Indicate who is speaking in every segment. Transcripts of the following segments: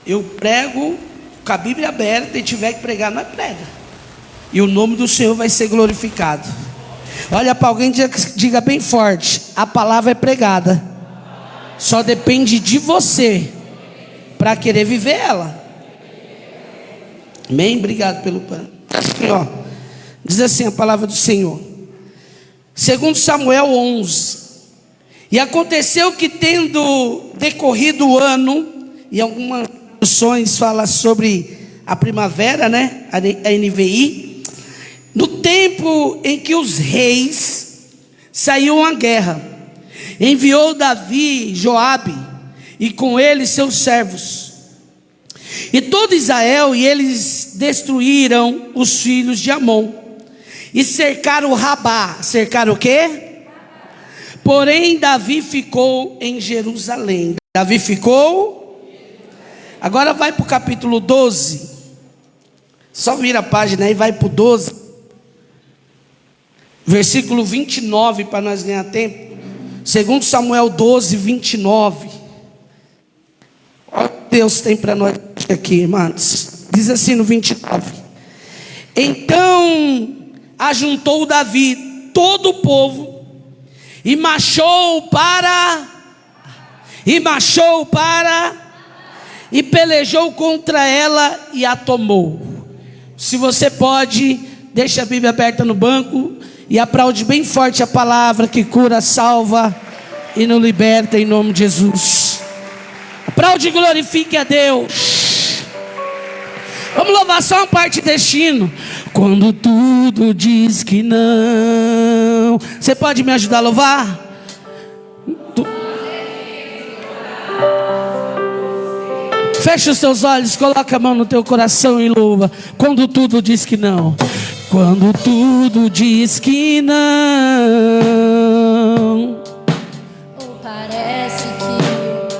Speaker 1: Eu prego com a Bíblia aberta, e tiver que pregar, nós prega. E o nome do Senhor vai ser glorificado. Olha para alguém, diga bem forte: a palavra é pregada. Só depende de você para querer viver ela. Amém? Obrigado pelo pano. Ó, diz assim a palavra do Senhor, segundo Samuel 11. E aconteceu que, tendo decorrido o ano, e algumas traduções falam sobre a primavera, né? A NVI. No tempo em que os reis saíam à guerra, enviou Davi Joabe, e com ele seus servos, e todo Israel, e eles destruíram os filhos de Amon, e cercaram Rabá. Cercaram o quê? Porém Davi ficou em Jerusalém. Davi ficou. Agora vai para o capítulo 12. Só vira a página aí, vai para o 12. Versículo 29, para nós ganhar tempo. Segundo Samuel 12, 29. Olha o que Deus tem para nós aqui, irmãos. Diz assim no 29. Então ajuntou Davi todo o povo, e marchou e pelejou contra ela e a tomou. Se você pode, deixa a Bíblia aberta no banco e aplaude bem forte a palavra que cura, salva e nos liberta, em nome de Jesus. Aplaude e glorifique a Deus. Vamos louvar só uma parte deste hino. Quando tudo diz que não. Você pode me ajudar a louvar? Fecha os seus olhos, coloca a mão no teu coração e louva. Quando tudo diz que não. Quando tudo diz que não.
Speaker 2: Ou parece que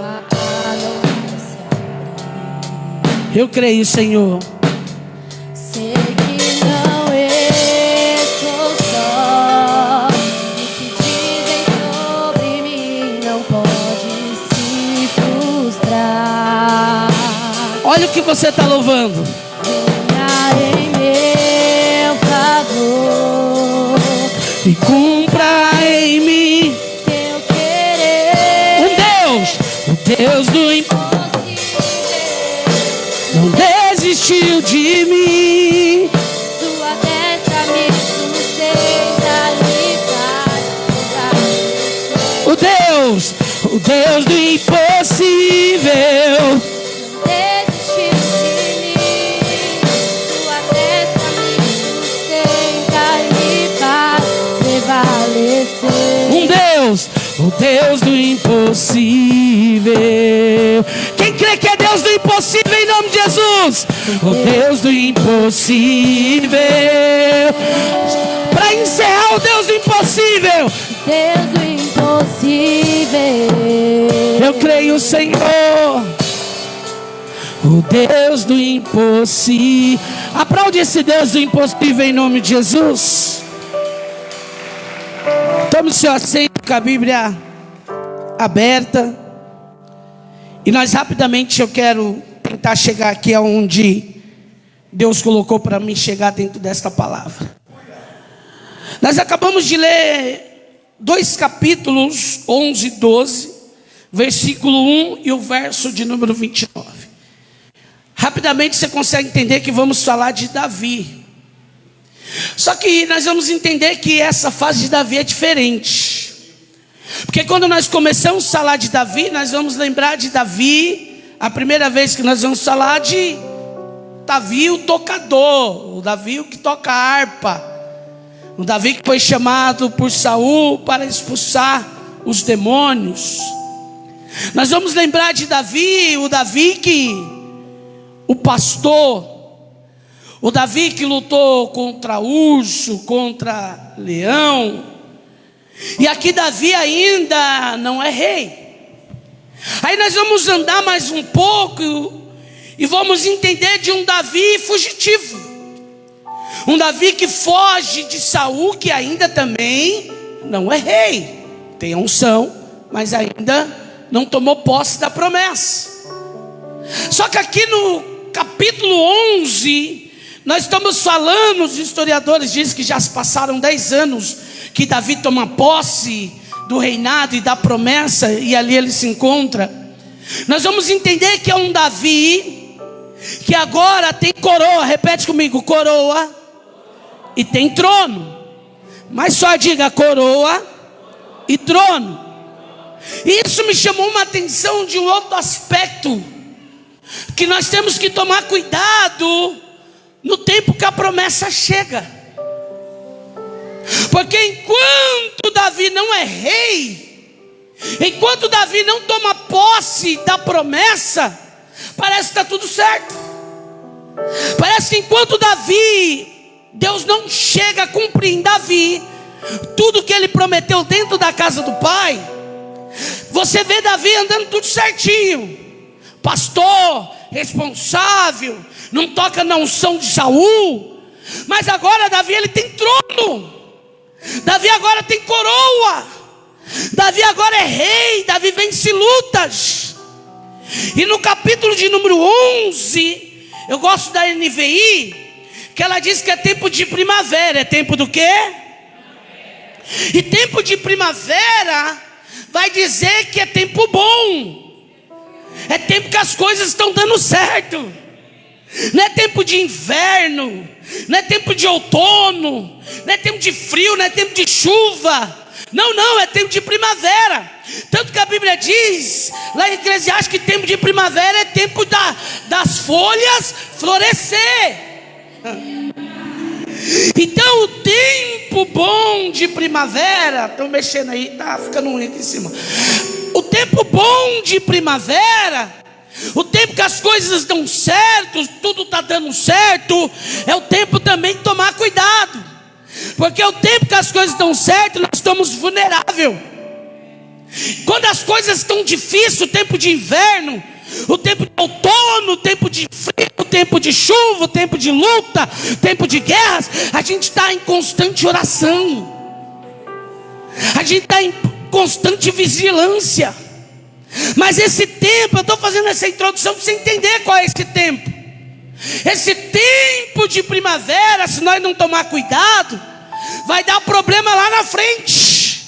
Speaker 2: a não se abre.
Speaker 1: Eu creio, Senhor.
Speaker 2: Sei que não estou só. O que dizem sobre mim não pode se frustrar.
Speaker 1: Olha o que você está louvando.
Speaker 2: Venha em meu favor
Speaker 1: E cumpra em mim
Speaker 2: teu querer.
Speaker 1: o Deus do
Speaker 2: Impossível.
Speaker 1: não desistiu de mim.
Speaker 2: Sua destra me sustenta e faz
Speaker 1: O Deus do impossível.
Speaker 2: desistiu de mim. Sua destra me sustenta e faz prevalecer.
Speaker 1: O Deus do impossível. Quem crê que é Deus do impossível, em nome de Jesus? O Deus do impossível. Para encerrar, o Deus do impossível.
Speaker 2: Deus do impossível.
Speaker 1: Eu creio, Senhor. O Deus do impossível. Aplaude esse Deus do impossível em nome de Jesus. Tome o seu assento com a Bíblia aberta. E nós rapidamente, eu quero tentar chegar aqui aonde Deus colocou para mim chegar dentro desta palavra. Nós acabamos de ler 2 capítulos, 11 e 12, versículo 1 e o verso de número 29. Rapidamente você consegue entender que vamos falar de Davi. Só que nós vamos entender que essa fase de Davi é diferente. Porque quando nós começamos a falar de Davi, nós vamos lembrar de Davi. A primeira vez que nós vamos falar de Davi o tocador, o Davi o que toca harpa, o Davi que foi chamado por Saul para expulsar os demônios. Nós vamos lembrar de Davi, o Davi que o pastor, o Davi que lutou contra urso, contra leão. E aqui Davi ainda não é rei. Aí nós vamos andar mais um pouco e vamos entender de um Davi fugitivo, um Davi que foge de Saul, que ainda também não é rei, tem a unção, mas ainda não tomou posse da promessa. Só que aqui no capítulo 11, nós estamos falando, os historiadores dizem que já se passaram 10 anos que Davi toma posse do reinado e da promessa, e ali ele se encontra. Nós vamos entender que é um Davi que agora tem coroa, repete comigo, coroa, e tem trono. Mas só diga coroa e trono. Isso me chamou uma atenção de um outro aspecto, que nós temos que tomar cuidado no tempo que a promessa chega. Porque enquanto Davi não é rei, enquanto Davi não toma posse da promessa, parece que está tudo certo. Parece que enquanto Davi, Deus não chega a cumprir em Davi tudo que ele prometeu dentro da casa do pai. Você vê Davi andando tudo certinho, pastor, responsável, não toca na unção de Saul. Mas agora Davi, ele tem trono, Davi agora tem coroa, Davi agora é rei, Davi vence lutas. E no capítulo de número 11, eu gosto da NVI, que ela diz que é tempo de primavera. É tempo do quê? E tempo de primavera vai dizer que é tempo bom, é tempo que as coisas estão dando certo. Não é tempo de inverno, não é tempo de outono, não é tempo de frio, não é tempo de chuva. Não, é tempo de primavera. Tanto que a Bíblia diz lá em Eclesiastes que tempo de primavera é tempo das folhas florescer. Então o tempo bom de primavera, estão mexendo aí, tá ficando ruim aqui em cima. O tempo bom de primavera, o tempo que as coisas dão certo, tudo está dando certo, é o tempo também de tomar cuidado. Porque o tempo que as coisas dão certo, nós estamos vulneráveis. Quando as coisas estão difíceis, o tempo de inverno, o tempo de outono, o tempo de frio, o tempo de chuva, o tempo de luta, o tempo de guerras, a gente está em constante oração, a gente está em constante vigilância. Mas esse tempo, eu estou fazendo essa introdução para você entender qual é esse tempo. Esse tempo de primavera, se nós não tomar cuidado, vai dar problema lá na frente.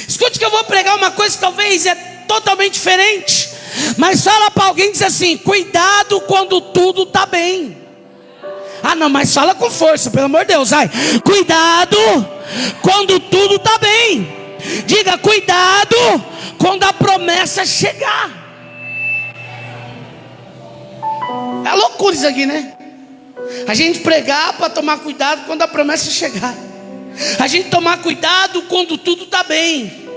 Speaker 1: Escute que eu vou pregar uma coisa que talvez é totalmente diferente, mas fala para alguém e diz assim: cuidado quando tudo está bem. Ah não, mas fala com força, pelo amor de Deus, ai. Cuidado quando tudo está bem. Diga: cuidado quando a promessa chegar. É loucura isso aqui, né? A gente pregar para tomar cuidado quando a promessa chegar. A gente tomar cuidado quando tudo está bem.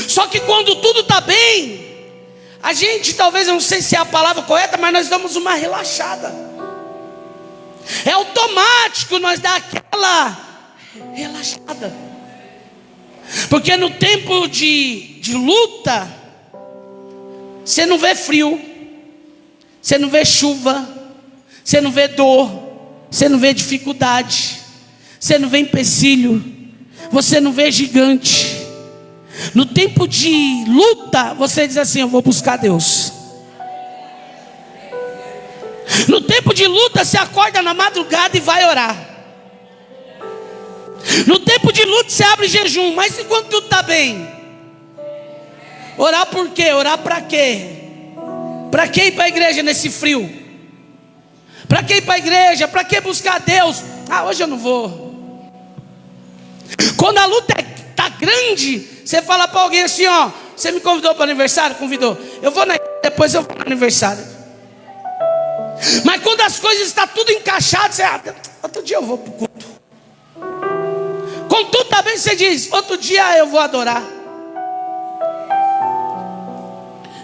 Speaker 1: Só que quando tudo está bem, a gente, talvez, eu não sei se é a palavra correta, mas nós damos uma relaxada. É automático nós dar aquela relaxada. Porque no tempo de luta, você não vê frio, você não vê chuva, você não vê dor, você não vê dificuldade, você não vê empecilho, você não vê gigante. No tempo de luta, você diz assim: eu vou buscar Deus. No tempo de luta, você acorda na madrugada e vai orar. No tempo de luta, você abre jejum. Mas enquanto tudo está bem, orar por quê? Orar para quê? Para que ir para a igreja nesse frio? Para que ir para a igreja? Para que buscar Deus? Ah, hoje eu não vou. Quando a luta está grande, você fala para alguém assim: ó, você me convidou para o aniversário? Convidou. Eu vou na igreja, depois eu vou no aniversário. Mas quando as coisas estão tudo encaixadas, você, outro dia eu vou para o culto. Quando tudo está bem, você diz: outro dia eu vou adorar.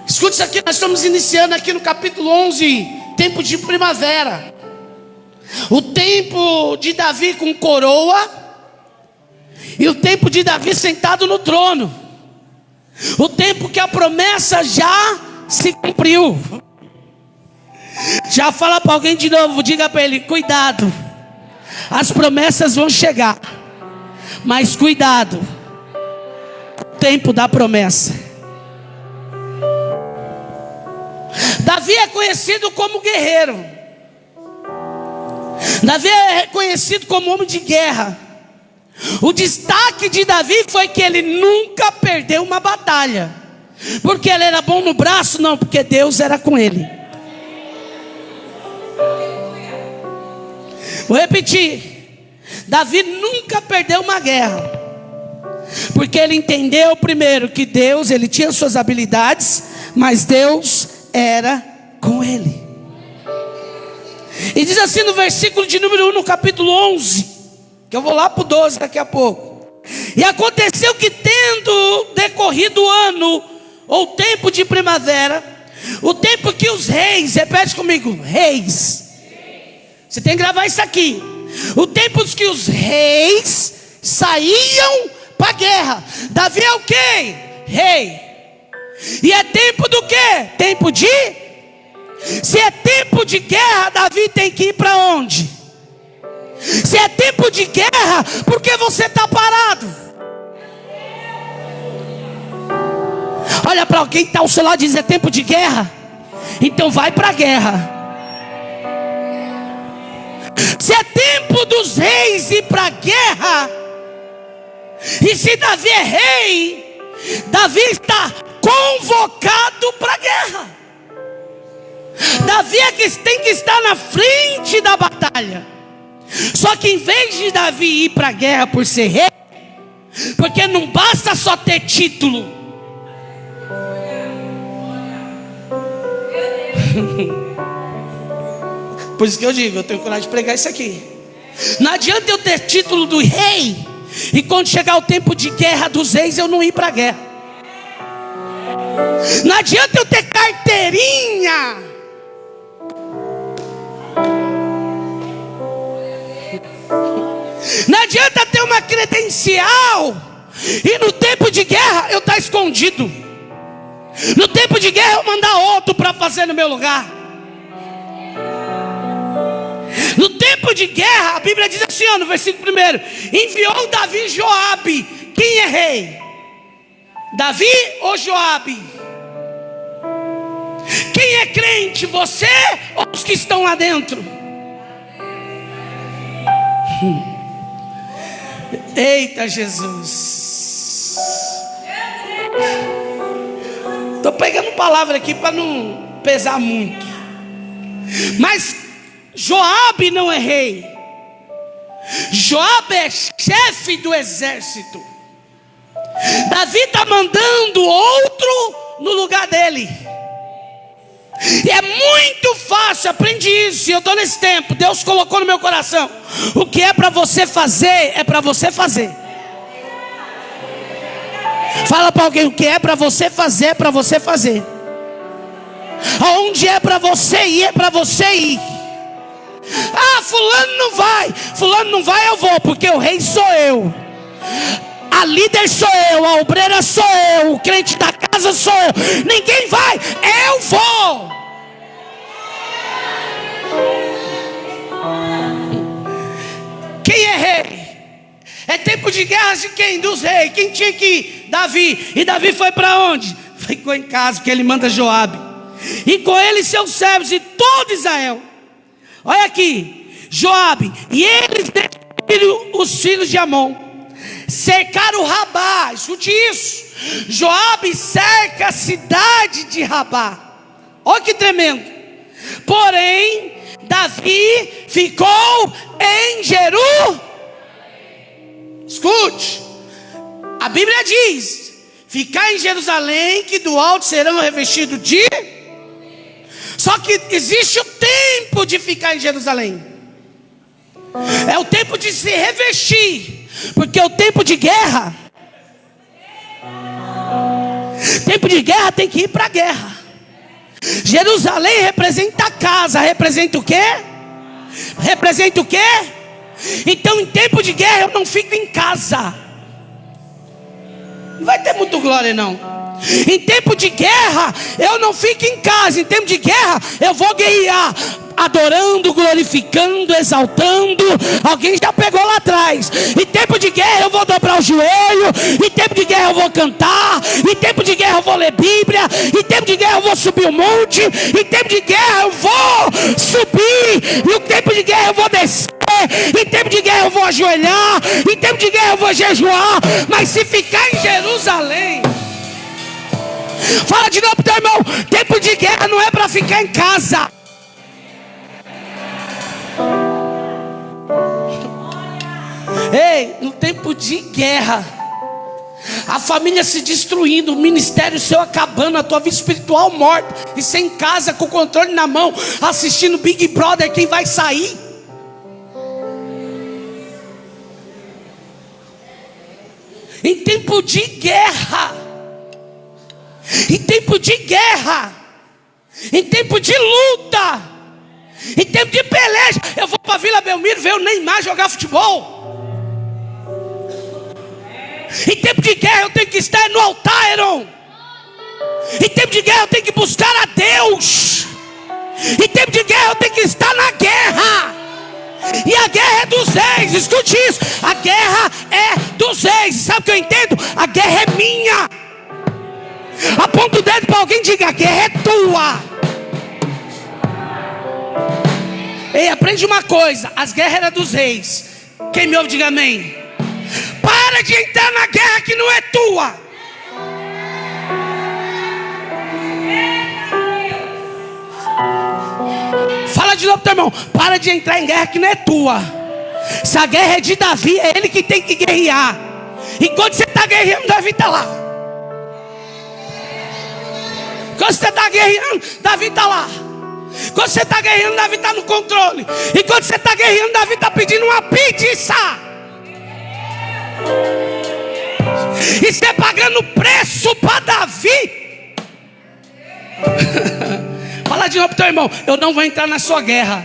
Speaker 1: Escute isso aqui, nós estamos iniciando aqui no capítulo 11, tempo de primavera. O tempo de Davi com coroa e o tempo de Davi sentado no trono. O tempo que a promessa já se cumpriu. Já fala para alguém de novo, diga para ele: cuidado, as promessas vão chegar, mas cuidado, o tempo da promessa. Davi é conhecido como guerreiro. Davi é conhecido como homem de guerra. O destaque de Davi foi que ele nunca perdeu uma batalha. Porque ele era bom no braço? Não, porque Deus era com ele. Vou repetir. Davi nunca perdeu uma guerra. Porque ele entendeu primeiro que Deus, ele tinha suas habilidades, mas Deus era com ele. E diz assim no versículo de número 1, no capítulo 11, que eu vou lá para o 12 daqui a pouco. E aconteceu que, tendo decorrido o ano, ou tempo de primavera, o tempo que os reis, repete comigo, reis, você tem que gravar isso aqui. O tempo que os reis saíam para a guerra. Davi é o quê? Rei. E é tempo do quê? Tempo de... Se é tempo de guerra, Davi tem que ir para onde? Se é tempo de guerra, por que você está parado? Olha para alguém que está ao seu lado e diz: é tempo de guerra? Então vai para a guerra. Se é tempo dos reis ir para a guerra, e se Davi é rei, Davi está convocado para a guerra. Davi é que tem que estar na frente da batalha. Só que em vez de Davi ir para a guerra por ser rei, porque não basta só ter título. Por isso que eu digo, eu tenho coragem de pregar isso aqui. Não adianta eu ter título do rei e quando chegar o tempo de guerra dos reis eu não ir para a guerra. Não adianta eu ter carteirinha. Não adianta ter uma credencial e no tempo de guerra eu estar escondido. No tempo de guerra eu mandar outro para fazer no meu lugar. No tempo de guerra, a Bíblia diz assim, ó, no versículo 1: enviou Davi Joabe. Quem é rei? Davi ou Joabe? Quem é crente? Você ou os que estão lá dentro? Eita Jesus. Estou pegando palavra aqui para não pesar muito. Mas Joabe não é rei. Joabe é chefe do exército. Davi está mandando outro no lugar dele. E é muito fácil, aprendi isso. E eu estou nesse tempo, Deus colocou no meu coração: o que é para você fazer, é para você fazer. Fala para alguém: o que é para você fazer, é para você fazer. Aonde é para você ir, é para você ir. Ah, fulano não vai. Fulano não vai, eu vou, porque o rei sou eu. A líder sou eu, a obreira sou eu, o crente da casa sou eu. Ninguém vai, eu vou. Quem é rei? É tempo de guerra de quem? Dos reis. Quem tinha que ir? Davi. E Davi foi para onde? Ficou em casa, porque ele manda Joabe. E com ele seus servos e todo Israel. Olha aqui, Joabe. E eles destruíram os filhos de Amon. Cercaram Rabá. Escute isso. Joabe cerca a cidade de Rabá. Olha que tremendo. Porém, Davi ficou em Jerusalém. Escute. A Bíblia diz: ficar em Jerusalém, que do alto serão revestidos de... Só que existe o tempo de ficar em Jerusalém. É o tempo de se revestir. Porque o tempo de guerra, tempo de guerra tem que ir para a guerra. Jerusalém representa a casa. Representa o quê? Representa o quê? Então em tempo de guerra eu não fico em casa. Não vai ter muito glória não. Em tempo de guerra eu não fico em casa. Em tempo de guerra eu vou guerrear. adorando, glorificando, exaltando. Alguém já pegou lá atrás. Em tempo de guerra eu vou dobrar o joelho. Em tempo de guerra eu vou cantar. Em tempo de guerra eu vou ler Bíblia. Em tempo de guerra eu vou subir o monte. Em tempo de guerra eu vou subir. E em tempo de guerra eu vou descer. Em tempo de guerra eu vou ajoelhar. Em tempo de guerra eu vou jejuar. Mas se ficar em Jerusalém, fala de novo pro teu irmão: tempo de guerra não é para ficar em casa. Ei, no tempo de guerra, a família se destruindo, o ministério seu acabando, a tua vida espiritual morta, e você em casa com o controle na mão, assistindo Big Brother, quem vai sair? Em tempo de guerra, em tempo de guerra, em tempo de luta, em tempo de peleja, eu vou para Vila Belmiro ver o Neymar jogar futebol. Em tempo de guerra eu tenho que estar no altar, Heron. Em tempo de guerra eu tenho que buscar a Deus. Em tempo de guerra eu tenho que estar na guerra. E a guerra é dos reis, escute isso. A guerra é dos reis. Sabe o que eu entendo? A guerra é minha. Aponta o dedo para alguém e diga: a guerra é tua. Ei, aprende uma coisa: as guerras eram dos reis. Quem me ouve, diga amém. Para de entrar na guerra que não é tua. Fala de novo pro teu irmão: para de entrar em guerra que não é tua. Se a guerra é de Davi, é ele que tem que guerrear. Enquanto você está guerreando, Davi está lá. Enquanto você está guerreando, Davi está lá. Enquanto você está guerreando, Davi está no controle. Enquanto você está guerreando, Davi está pedindo uma pizza. E você pagando preço para Davi. Fala de novo pro teu irmão: eu não vou entrar na sua guerra.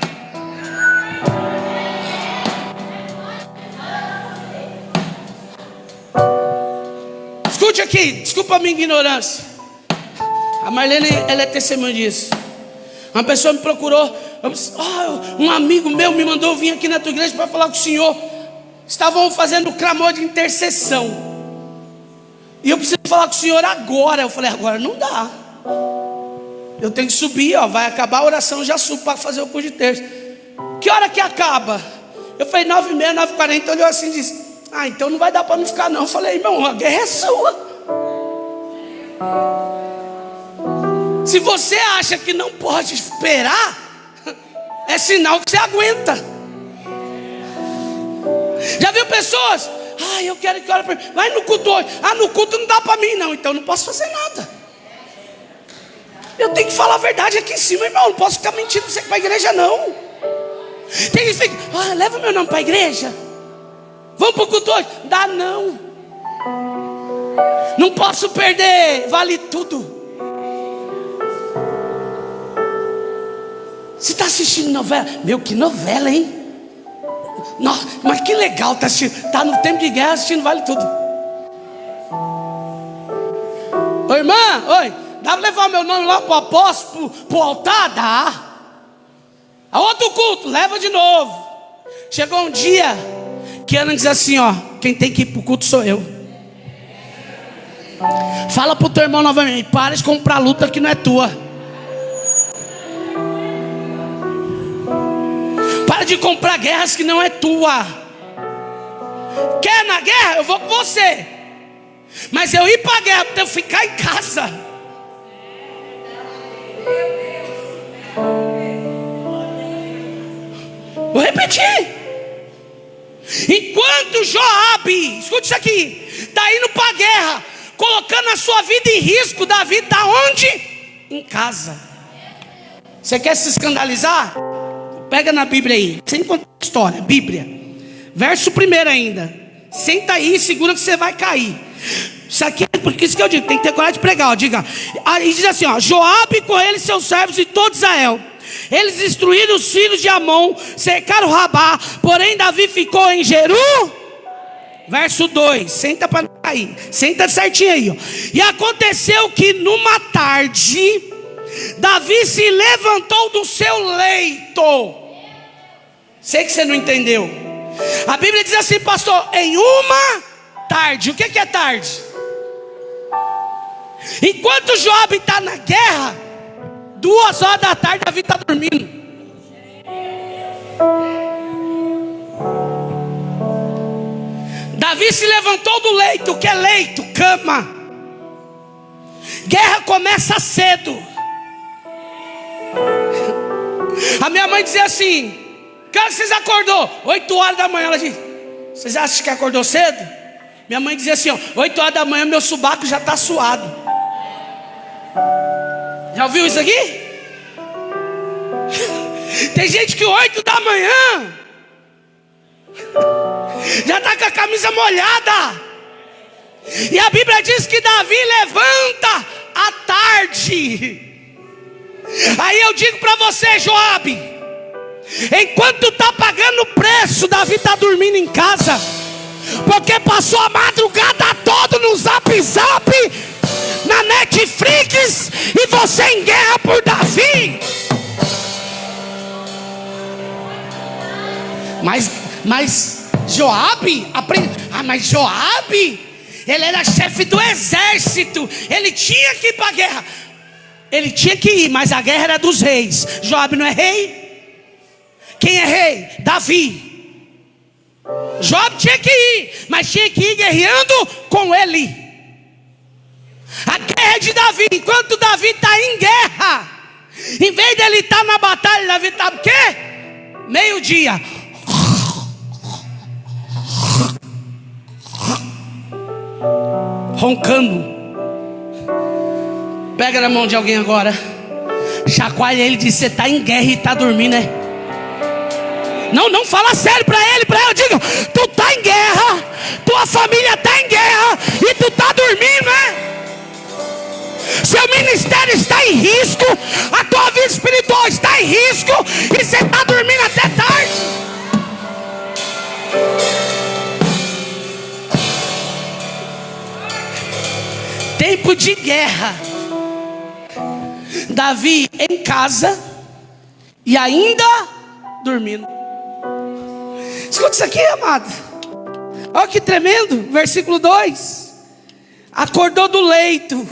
Speaker 1: Escute aqui, desculpa a minha ignorância. A Marlene, ela é testemunha disso. Uma pessoa me procurou, um amigo meu me mandou vir aqui na tua igreja para falar com o senhor. Estavam fazendo clamor de intercessão. E eu preciso falar com o senhor agora. Eu falei: agora não dá. Eu tenho que subir, vai acabar a oração, já subo para fazer o curso de terça. Que hora que acaba? Eu falei 9h30, 9h40. Olhou assim e disse: então não vai dar para não ficar não. Eu falei: irmão, a guerra é sua. Se você acha que não pode esperar, é sinal que você aguenta. Já viu pessoas? Eu quero que ore para mim. Vai no culto hoje. No culto não dá para mim não. Então não posso fazer nada. Eu tenho que falar a verdade aqui em cima, irmão. Não posso ficar mentindo para você para a igreja não. Tem que ficar: leva meu nome para a igreja. Vamos para o culto hoje. Dá não. Não posso perder. Vale tudo. Você está assistindo novela? Meu, que novela, hein? Nossa, mas que legal, tá assistindo. Está no tempo de guerra assistindo Vale Tudo. Ô irmã, oi, dá para levar meu nome lá para o apóstolo, para o altar? Dá. A outro culto, leva de novo. Chegou um dia que Ana diz assim: quem tem que ir para o culto sou eu. Fala para o teu irmão novamente: para de comprar luta que não é tua. Para de comprar guerras que não é tua. Quer na guerra? Eu vou com você. Mas eu ir para a guerra para eu ficar em casa. Vou repetir. Enquanto Joabe, escute isso aqui, está indo para a guerra, colocando a sua vida em risco, Davi está onde? Em casa. Você quer se escandalizar? Pega na Bíblia aí, sem contar história, Bíblia, verso 1 ainda. Senta aí e segura que você vai cair. Isso aqui é por isso que eu digo, tem que ter coragem de pregar. Diga, aí diz assim: Joabe com ele, seus servos e todo Israel, eles destruíram os filhos de Amon, cercaram Rabá, porém Davi ficou em Jeru. Verso 2, senta para não cair, senta certinho aí. E aconteceu que numa tarde, Davi se levantou do seu leito. Sei que você não entendeu. A Bíblia diz assim, pastor, em uma tarde. O que é tarde? Enquanto Joabe está na guerra, 2 horas da tarde, Davi está dormindo. Davi se levantou do leito. O que é leito? Cama. Guerra começa cedo. A minha mãe dizia assim: cara, vocês acordou 8 horas da manhã. Ela diz: vocês acham que acordou cedo? Minha mãe dizia assim, ó, 8 horas da manhã meu subaco já está suado. Já ouviu isso aqui? Tem gente que 8 da manhã já está com a camisa molhada. E a Bíblia diz que Davi levanta à tarde. Aí eu digo para você, Joabe, enquanto está pagando o preço, Davi está dormindo em casa, porque passou a madrugada toda no Zap Zap, na Netflix, e você em guerra por Davi. Mas Joabe, mas Joabe, ele era chefe do exército, ele tinha que ir para a guerra. Ele tinha que ir, mas a guerra era dos reis. Joabe não é rei? Quem é rei? Davi. Joabe tinha que ir, mas tinha que ir guerreando com ele. A guerra é de Davi. Enquanto Davi está em guerra, em vez dele estar na batalha, Davi está o quê? Meio-dia. Roncando. Pega na mão de alguém agora, chacoalha ele e diz: você está em guerra e está dormindo, né? Não fala sério para ele, para ela. Diga: tu está em guerra, tua família está em guerra e tu está dormindo, né? Seu ministério está em risco, a tua vida espiritual está em risco, e você está dormindo até tarde. Tempo de guerra. Davi em casa e ainda dormindo. Escuta isso aqui, amado. Olha que tremendo. Versículo 2. Acordou do leito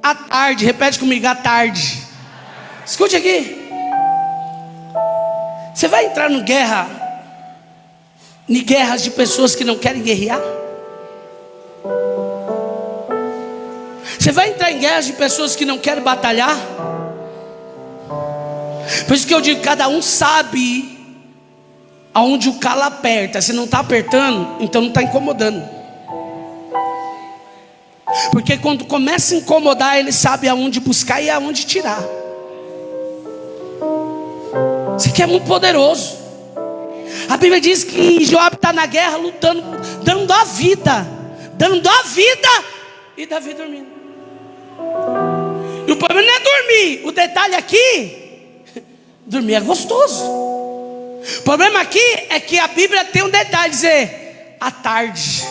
Speaker 1: à tarde. Repete comigo: à tarde. Escute aqui. Você vai entrar em guerras de pessoas que não querem guerrear? Você vai entrar em guerras de pessoas que não querem batalhar? Por isso que eu digo: cada um sabe aonde o calo aperta. Se não está apertando, então não está incomodando. Porque quando começa a incomodar, ele sabe aonde buscar e aonde tirar. Isso aqui é muito poderoso. A Bíblia diz que Joabe está na guerra lutando, dando a vida, e Davi dormindo. E o problema não é dormir. O detalhe aqui, dormir é gostoso. O problema aqui é que a Bíblia tem um detalhe, dizer à tarde.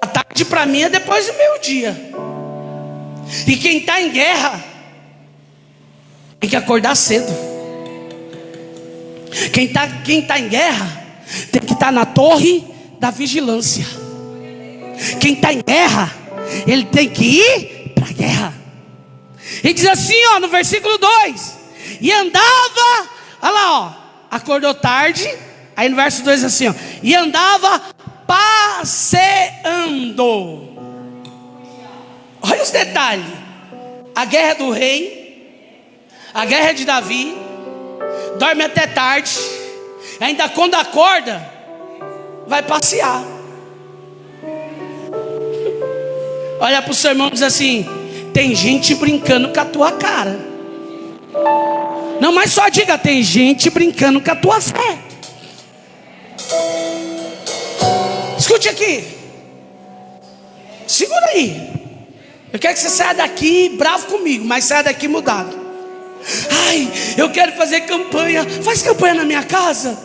Speaker 1: A tarde para mim é depois do meio-dia. E quem está em guerra tem que acordar cedo. Quem tá em guerra tem que estar na torre da vigilância. Quem está em guerra, ele tem que ir para a guerra. E diz assim, ó, no versículo 2: e andava, olha lá, ó, acordou tarde. Aí no verso 2 assim, ó, e andava passeando. Olha os detalhes. A guerra é do rei, a guerra é de Davi. Dorme até tarde, ainda quando acorda, vai passear. Olha para o seu irmão e diz assim: tem gente brincando com a tua cara. Não, mas só diga: tem gente brincando com a tua fé. Escute aqui. Segura aí. Eu quero que você saia daqui bravo comigo, mas saia daqui mudado. Ai, eu quero fazer campanha. Faz campanha na minha casa.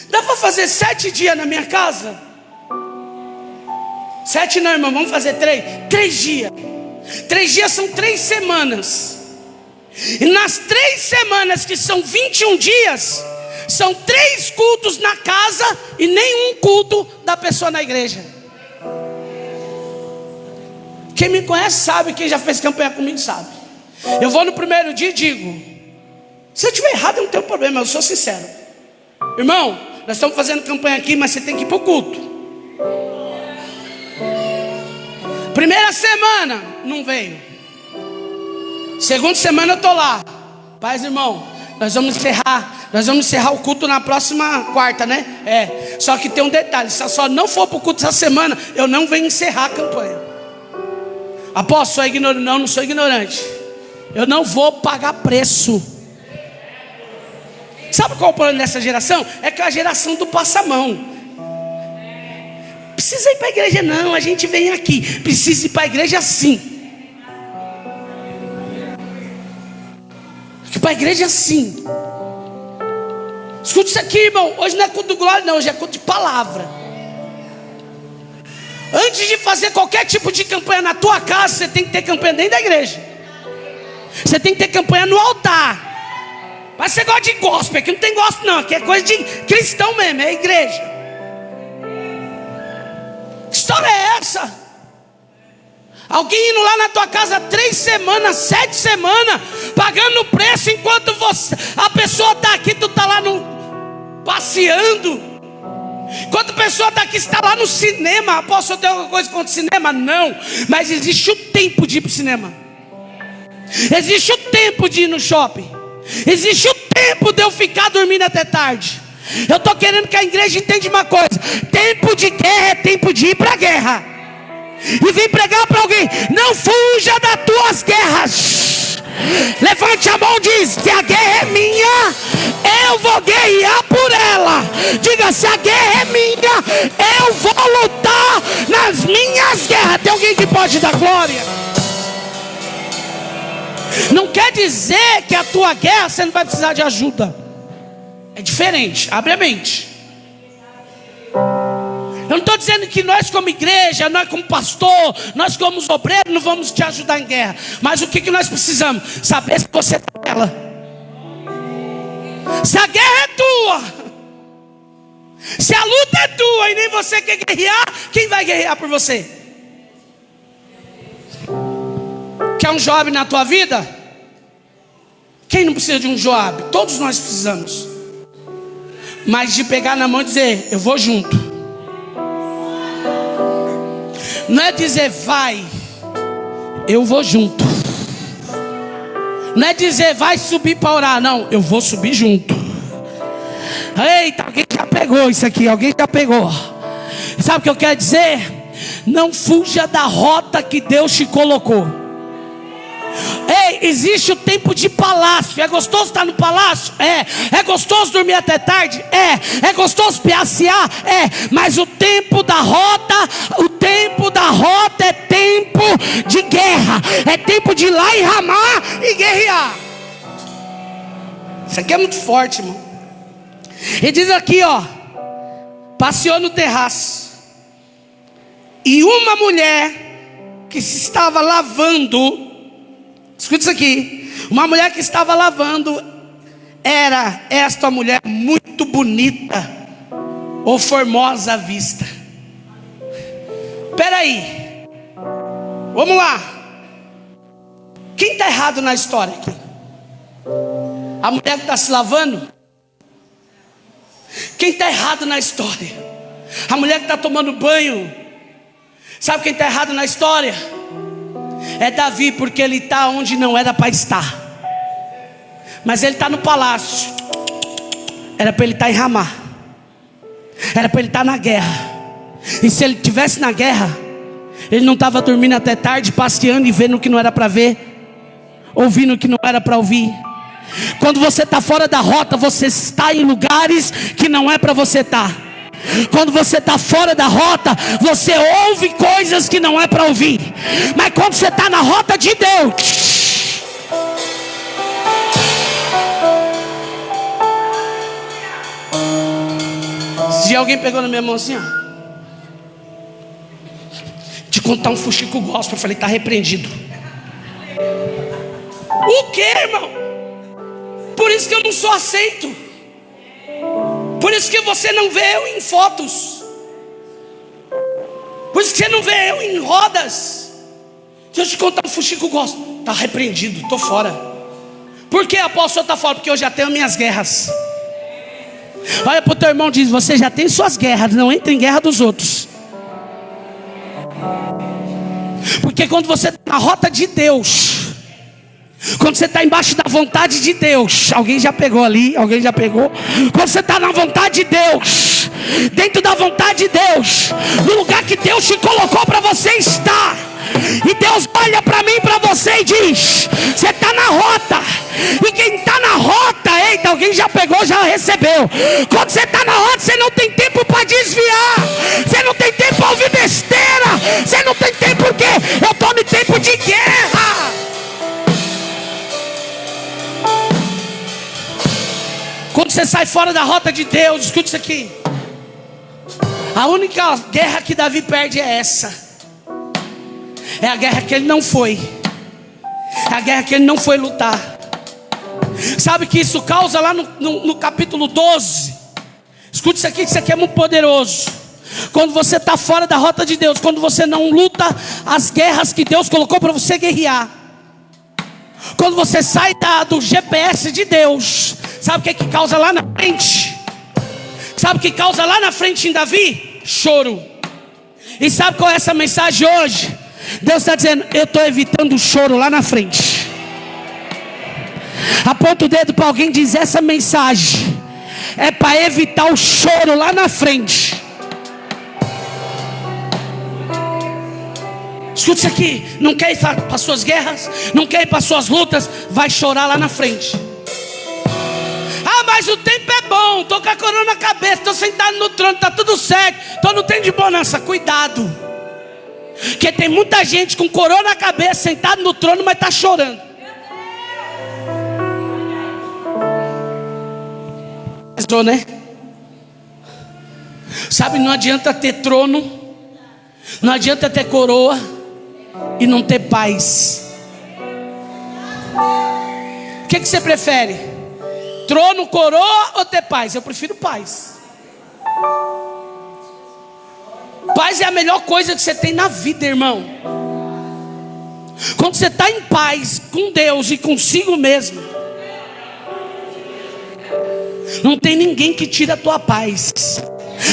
Speaker 1: Dá para fazer 7 dias na minha casa? 7 não, irmão, vamos fazer 3 dias. 3 dias são 3 semanas. E nas 3 semanas, que são 21 dias, são 3 cultos na casa e nenhum culto da pessoa na igreja. Quem me conhece sabe, quem já fez campanha comigo sabe. Eu vou no primeiro dia e digo: se eu estiver errado, eu não tenho problema, eu sou sincero. Irmão, nós estamos fazendo campanha aqui, mas você tem que ir para o culto. Primeira semana, não veio. Segunda semana eu estou lá. Paz, irmão, nós vamos encerrar o culto na próxima quarta, né? Só que tem um detalhe: se eu só não for para o culto essa semana, eu não venho encerrar a campanha. Apóstolo, sou ignorante? Não sou ignorante. Eu não vou pagar preço. Sabe qual é o problema dessa geração? É que é a geração do passamão. Precisa ir para a igreja não, a gente vem aqui. Precisa ir para a igreja sim. Para a igreja sim. Escute isso aqui, irmão. Hoje não é culto de glória não, hoje é culto de palavra. Antes de fazer qualquer tipo de campanha na tua casa, você tem que ter campanha dentro da igreja. Você tem que ter campanha no altar. Mas você gosta de gospel, aqui não tem gospel não, aqui é coisa de cristão mesmo, é igreja. Que história é essa? Alguém indo lá na tua casa 3 semanas, 7 semanas, pagando preço, enquanto a pessoa está aqui, tu está lá passeando. Enquanto a pessoa está aqui, está lá no cinema. Posso ter alguma coisa contra o cinema? Não. Mas existe o tempo de ir para o cinema. Existe o tempo de ir no shopping. Existe o tempo de eu ficar dormindo até tarde. Eu estou querendo que a igreja entenda uma coisa: tempo de guerra é tempo de ir para a guerra. E vim pregar para alguém: não fuja das tuas guerras. Levante a mão e diz: se a guerra é minha, eu vou guerrear por ela. Diga: se a guerra é minha, eu vou lutar nas minhas guerras. Tem alguém que pode dar glória? Não quer dizer que a tua guerra você não vai precisar de ajuda. É diferente, abre a mente. Eu não estou dizendo que nós como igreja, nós como pastor, nós como obreiros não vamos te ajudar em guerra. Mas o que nós precisamos? Saber se você está nela. Se a guerra é tua, se a luta é tua e nem você quer guerrear, quem vai guerrear por você? Quer um Joabe na tua vida? Quem não precisa de um Joabe? Todos nós precisamos. Mas de pegar na mão e dizer: eu vou junto. Não é dizer vai, eu vou junto. Não é dizer vai subir para orar. Não, eu vou subir junto. Eita, alguém já pegou isso aqui. Alguém já pegou. Sabe o que eu quero dizer? Não fuja da rota que Deus te colocou. Ei, existe o tempo de palácio. É gostoso estar no palácio? É gostoso dormir até tarde? É gostoso passear? Mas o tempo da rota é tempo de guerra. É tempo de ir lá e ramar e guerrear. Isso aqui é muito forte, irmão. E diz aqui, ó: passeou no terraço, e uma mulher que se estava lavando. Escuta isso aqui. Uma mulher que estava lavando. Era esta mulher muito bonita ou formosa à vista? Espera aí, vamos lá. Quem está errado na história aqui? A mulher que está se lavando? Quem está errado na história? A mulher que está tomando banho? Sabe quem está errado na história? É Davi, porque ele está onde não era para estar. Mas ele está no palácio. Era para ele estar em Ramá. Era para ele estar na guerra. E se ele estivesse na guerra, ele não estava dormindo até tarde, passeando e vendo o que não era para ver, ouvindo o que não era para ouvir. Quando você está fora da rota, você está em lugares que não é para você estar. Quando você está fora da rota, você ouve coisas que não é para ouvir. Mas quando você está na rota de Deus, se alguém pegou na minha mão assim, ó, de contar um fuxico gospel, eu falei: está repreendido. O que, irmão? Por isso que eu não sou aceito. Por isso que você não vê eu em fotos. Por isso que você não vê eu em rodas. Deixa eu te contar um fuxico que eu gosto. Está repreendido, estou fora. Por que, apóstolo, está fora? Porque eu já tenho minhas guerras. Olha para o teu irmão e diz: você já tem suas guerras, não entra em guerra dos outros. Porque quando você está na rota de Deus, quando você está embaixo da vontade de Deus, alguém já pegou ali, alguém já pegou. Quando você está na vontade de Deus, dentro da vontade de Deus, no lugar que Deus te colocou para você estar, e Deus olha para mim e para você e diz: você está na rota. E quem está na rota, eita, alguém já pegou, já recebeu. Quando você está na rota, você não tem tempo para desviar, você não tem tempo para ouvir besteira, você não tem tempo, porque eu estou no tempo de guerra. Quando você sai fora da rota de Deus, escute isso aqui. A única guerra que Davi perde é essa. É a guerra que ele não foi. É a guerra que ele não foi lutar. Sabe que isso causa lá no capítulo 12. Escute isso aqui é muito poderoso. Quando você está fora da rota de Deus, quando você não luta as guerras que Deus colocou para você guerrear, quando você sai do GPS de Deus, sabe o que causa lá na frente? Sabe o que causa lá na frente em Davi? Choro. E sabe qual é essa mensagem hoje? Deus está dizendo: eu estou evitando o choro lá na frente. Aponta o dedo para alguém e diz: essa mensagem é para evitar o choro lá na frente. Escute isso aqui. Não quer ir para suas guerras, não quer ir para suas lutas, vai chorar lá na frente. Ah, mas o tempo é bom, estou com a coroa na cabeça, estou sentado no trono, está tudo certo, estou no tempo de bonança. Cuidado, porque tem muita gente com coroa na cabeça, sentado no trono, mas está chorando. Né? Sabe, não adianta ter trono, não adianta ter coroa e não ter paz. O que você prefere? Trono, coroa ou ter paz? Eu prefiro paz. Paz é a melhor coisa que você tem na vida, irmão. Quando você está em paz com Deus e consigo mesmo, não tem ninguém que tire a tua paz.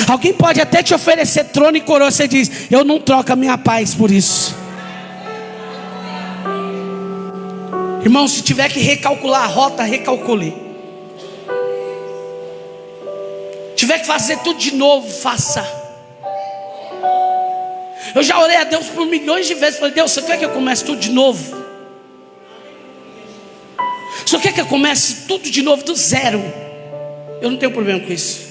Speaker 1: Alguém pode até te oferecer trono e coroa, você diz: eu não troco a minha paz por isso. Irmão, se tiver que recalcular a rota, recalcule. Tiver que fazer tudo de novo, faça. Eu já orei a Deus por milhões de vezes. Falei: Deus, você quer que eu comece tudo de novo? Você quer que eu comece tudo de novo, do zero? Eu não tenho problema com isso.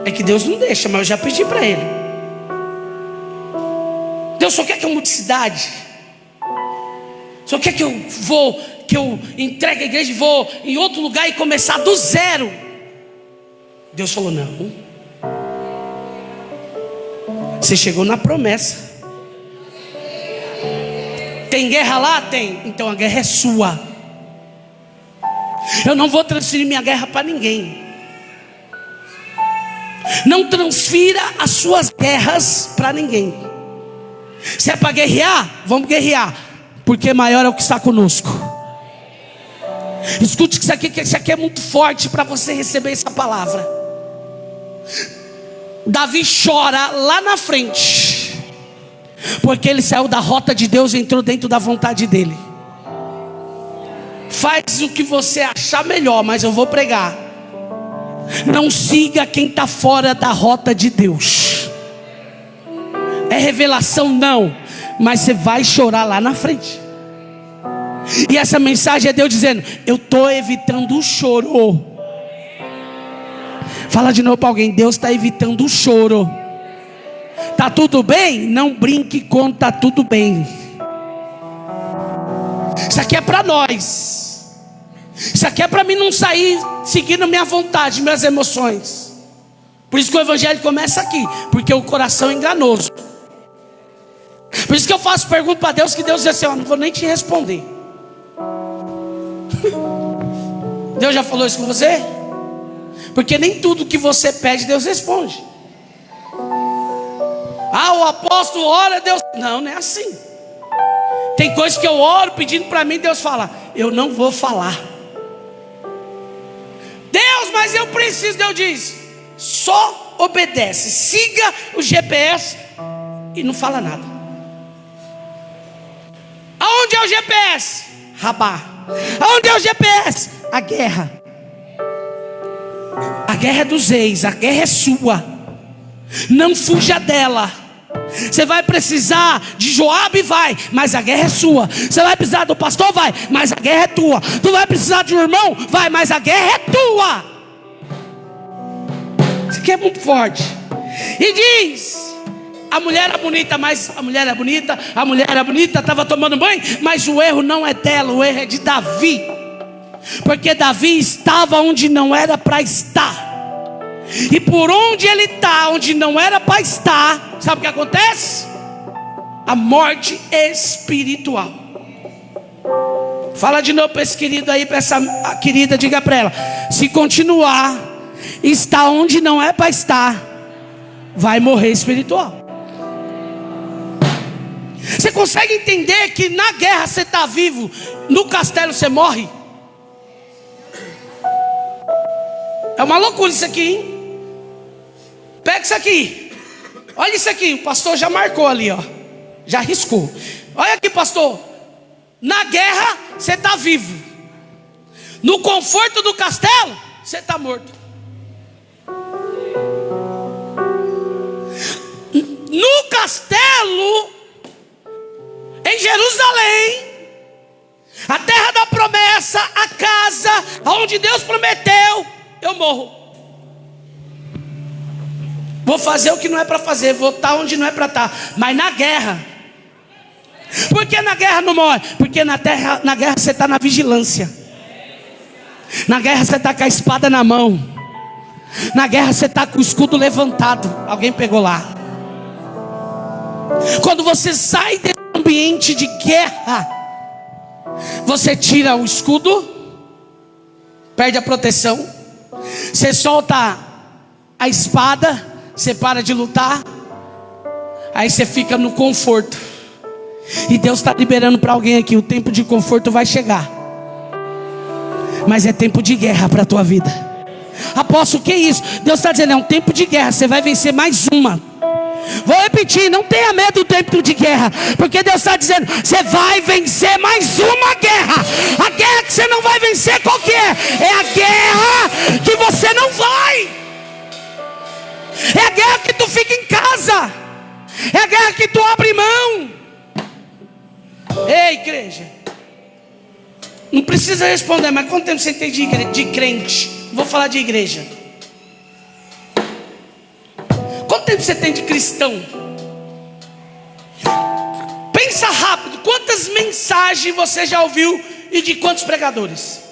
Speaker 1: É que Deus não deixa, mas eu já pedi para Ele. Deus só quer que eu mude de cidade. Só quer que eu entregue a igreja e vou em outro lugar e começar do zero. Deus falou: não. Você chegou na promessa. Tem guerra lá? Tem. Então a guerra é sua. Eu não vou transferir minha guerra para ninguém. Não transfira as suas guerras para ninguém. Se é para guerrear, vamos guerrear, porque maior é o que está conosco. Escute que isso aqui é muito forte para você receber essa palavra. Davi chora lá na frente, porque ele saiu da rota de Deus e entrou dentro da vontade dele. Faz o que você achar melhor, mas eu vou pregar. Não siga quem está fora da rota de Deus. É revelação? Não. Mas você vai chorar lá na frente. E essa mensagem é Deus dizendo: eu estou evitando o choro. Fala de novo para alguém: Deus está evitando o choro. Tá tudo bem? Não brinque com tá tudo bem. Isso aqui é para nós. Isso aqui é para mim não sair seguindo minha vontade, minhas emoções. Por isso que o evangelho começa aqui, porque o coração é enganoso. Por isso que eu faço pergunta para Deus, que Deus diz assim: ó, não vou nem te responder. Deus já falou isso com você? Porque nem tudo que você pede, Deus responde. Ah, o apóstolo ora, Deus... Não, não é assim. Tem coisas que eu oro pedindo para mim, Deus fala: eu não vou falar. Deus, mas eu preciso. Deus diz: só obedece, siga o GPS e não fala nada. Aonde é o GPS? Rabá. Aonde é o GPS? A guerra. A guerra é dos reis, a guerra é sua. Não fuja dela. Você vai precisar de Joabe, vai, mas a guerra é sua. Você vai precisar do pastor, vai, mas a guerra é tua. Tu vai precisar de um irmão, vai, mas a guerra é tua. Isso aqui é muito forte. E diz: a mulher era bonita, mas a mulher era bonita, estava tomando banho, mas o erro não é dela, o erro é de Davi. Porque Davi estava onde não era para estar. E por onde ele está, onde não era para estar, sabe o que acontece? A morte espiritual. Fala de novo para esse querido aí, para essa querida, diga para ela: se continuar, está onde não é para estar, vai morrer espiritual. Você consegue entender que na guerra você está vivo, no castelo você morre? É uma loucura isso aqui, hein? Pega isso aqui. Olha isso aqui, o pastor já marcou ali, ó. Já riscou. Olha aqui, pastor. Na guerra você está vivo. No conforto do castelo você está morto. No castelo, em Jerusalém, a terra da promessa, a casa onde Deus prometeu, eu morro. Vou fazer o que não é para fazer, vou estar onde não é para estar. Mas na guerra, por que na guerra não morre? Porque na guerra você está na vigilância. Na guerra você está com a espada na mão. Na guerra você está com o escudo levantado. Alguém pegou lá? Quando você sai desse ambiente de guerra, você tira o escudo, perde a proteção, você solta a espada, você para de lutar, aí você fica no conforto. E Deus está liberando para alguém aqui: o tempo de conforto vai chegar, mas é tempo de guerra para a tua vida. Apóstolo, o que é isso? Deus está dizendo: é um tempo de guerra, você vai vencer mais uma. Vou repetir: não tenha medo do tempo de guerra, porque Deus está dizendo: você vai vencer mais uma guerra. A guerra que você não vai vencer, qual que é? É a guerra que você não vai. É a guerra que tu fica em casa. É a guerra que tu abre mão. Ei, igreja, não precisa responder, mas quanto tempo você tem de crente? Vou falar de igreja. Quanto tempo você tem de cristão? Pensa rápido. Quantas mensagens você já ouviu e de quantos pregadores?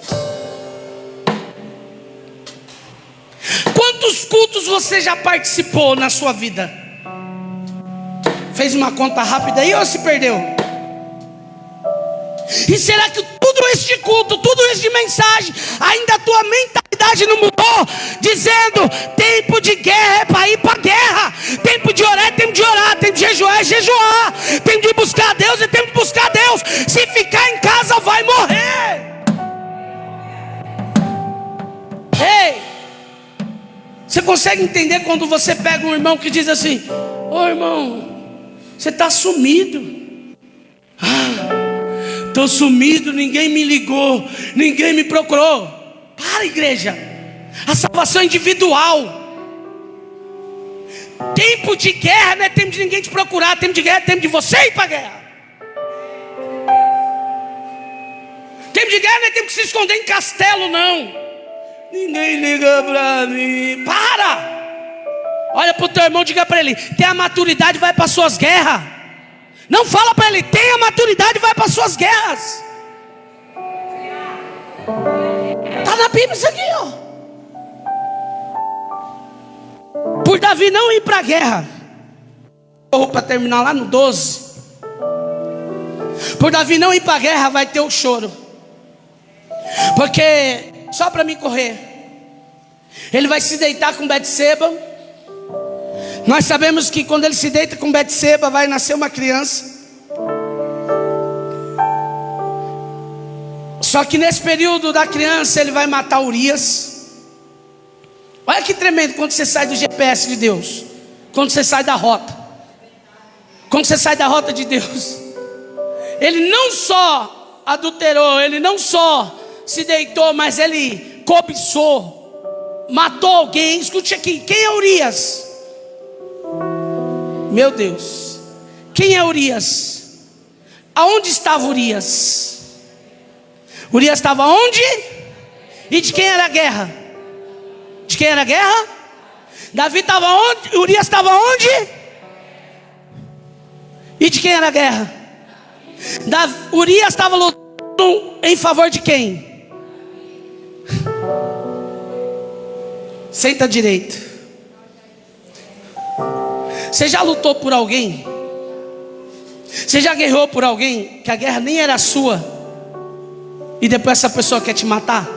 Speaker 1: Quantos cultos você já participou na sua vida? Fez uma conta rápida aí ou se perdeu? E será que tudo isso de culto, tudo isso de mensagem, ainda a tua mentalidade não mudou? Dizendo: tempo de guerra é para ir para a guerra. Tempo de orar é tempo de orar. Tempo de jejuar é jejuar. Tempo de buscar a Deus é tempo de buscar a Deus. Se ficar em casa vai morrer. Ei, você consegue entender quando você pega um irmão que diz assim: ô irmão, você está sumido. Estou sumido, ninguém me ligou, ninguém me procurou. Para, igreja. A salvação é individual. Tempo de guerra não é tempo de ninguém te procurar. Tempo de guerra é tempo de você ir para a guerra. Tempo de guerra não é tempo de se esconder em castelo, não. Ninguém liga para mim. Para. Olha para o teu irmão, diga para ele: tem a maturidade, vai para suas guerras. Não fala para ele: tenha maturidade, vai para suas guerras. Está na Bíblia isso aqui, ó. Por Davi não ir para a guerra, para terminar lá no 12. Por Davi não ir para a guerra, vai ter o choro. Porque, só para me correr, ele vai se deitar com Betseba. Nós sabemos que quando ele se deita com Betseba, vai nascer uma criança. Só que nesse período da criança, ele vai matar Urias. Olha que tremendo quando você sai do GPS de Deus. Quando você sai da rota. Quando você sai da rota de Deus. Ele não só adulterou, ele não só se deitou, mas ele cobiçou, matou alguém. Escute aqui, quem é Urias? Meu Deus, quem é Urias? Aonde estava Urias? Urias estava onde? E de quem era a guerra? De quem era a guerra? Davi estava onde? Urias estava onde? E de quem era a guerra? Urias estava lutando em favor de quem? Senta direito. Você já lutou por alguém? Você já guerreou por alguém que a guerra nem era sua e depois essa pessoa quer te matar?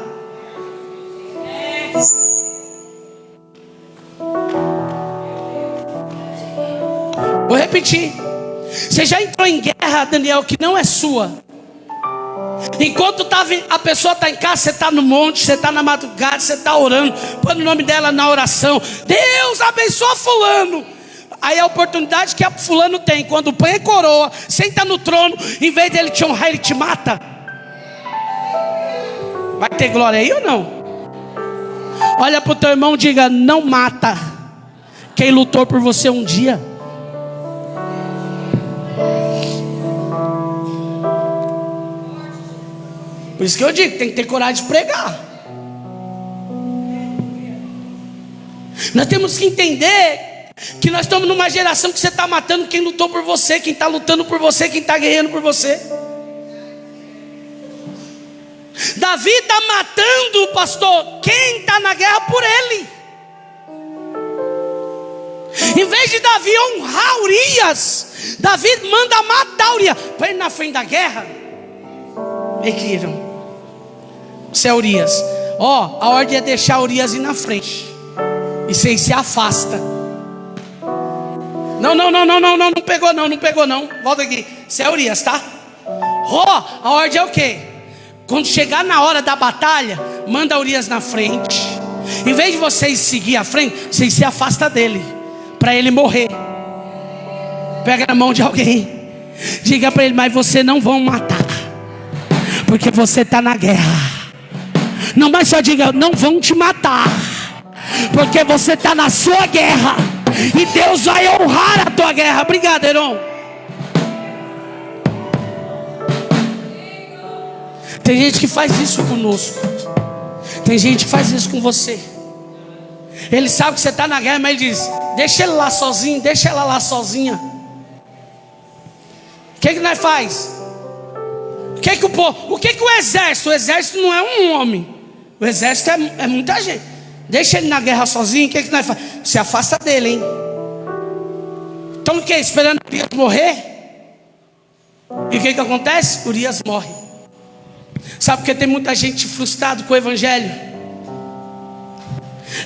Speaker 1: Vou repetir. Você já entrou em guerra, Daniel, que não é sua. Enquanto a pessoa está em casa, você está no monte, você está na madrugada, você está orando, põe o nome dela na oração. Deus abençoa fulano. Aí a oportunidade que a fulano tem, quando põe a coroa, senta no trono, em vez dele te honrar, ele te mata. Vai ter glória aí ou não? Olha para o teu irmão e diga: não mata quem lutou por você um dia. Por isso que eu digo, tem que ter coragem de pregar. Nós temos que entender que nós estamos numa geração que você está matando quem lutou por você, quem está lutando por você, quem está guerreando por você. Davi está matando, pastor, quem está na guerra por ele. Em vez de Davi honrar Urias, Davi manda matar Urias. Põe ele na frente da guerra. Você é Urias. A ordem é deixar Urias ir na frente. E você se afasta. Não pegou não. Volta aqui. Você é Urias, tá? A ordem é o quê? Quando chegar na hora da batalha, manda Urias na frente. Em vez de vocês seguir à frente, vocês se afastam dele, para ele morrer. Pega na mão de alguém, diga para ele: mas você não vão matar, porque você está na guerra. Não, mas só diga: não vão te matar, porque você está na sua guerra, e Deus vai honrar a tua guerra. Obrigado, Heron. Tem gente que faz isso conosco. Tem gente que faz isso com você. Ele sabe que você está na guerra, mas ele diz: deixa ele lá sozinho, deixa ela lá sozinha. O que nós faz? O que o exército? O exército não é um homem. O exército é muita gente. Deixa ele na guerra sozinho. O que nós faz? Se afasta dele, hein? Então o que? Esperando Urias morrer? E o que acontece? Urias morre. Sabe por que tem muita gente frustrada com o evangelho?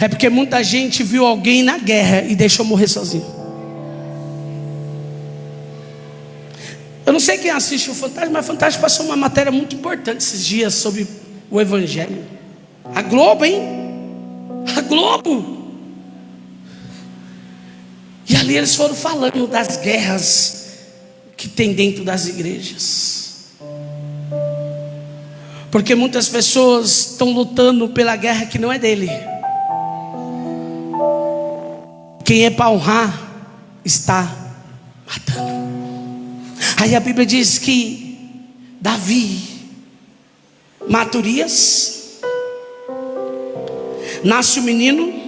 Speaker 1: É porque muita gente viu alguém na guerra e deixou morrer sozinho. Eu não sei quem assiste o Fantástico, mas o Fantástico passou uma matéria muito importante esses dias sobre o evangelho. A Globo, hein? A Globo. E ali eles foram falando das guerras que tem dentro das igrejas. Porque muitas pessoas estão lutando pela guerra que não é dele. Quem é para honrar está matando. Aí a Bíblia diz que Davi mata Urias, nasce o menino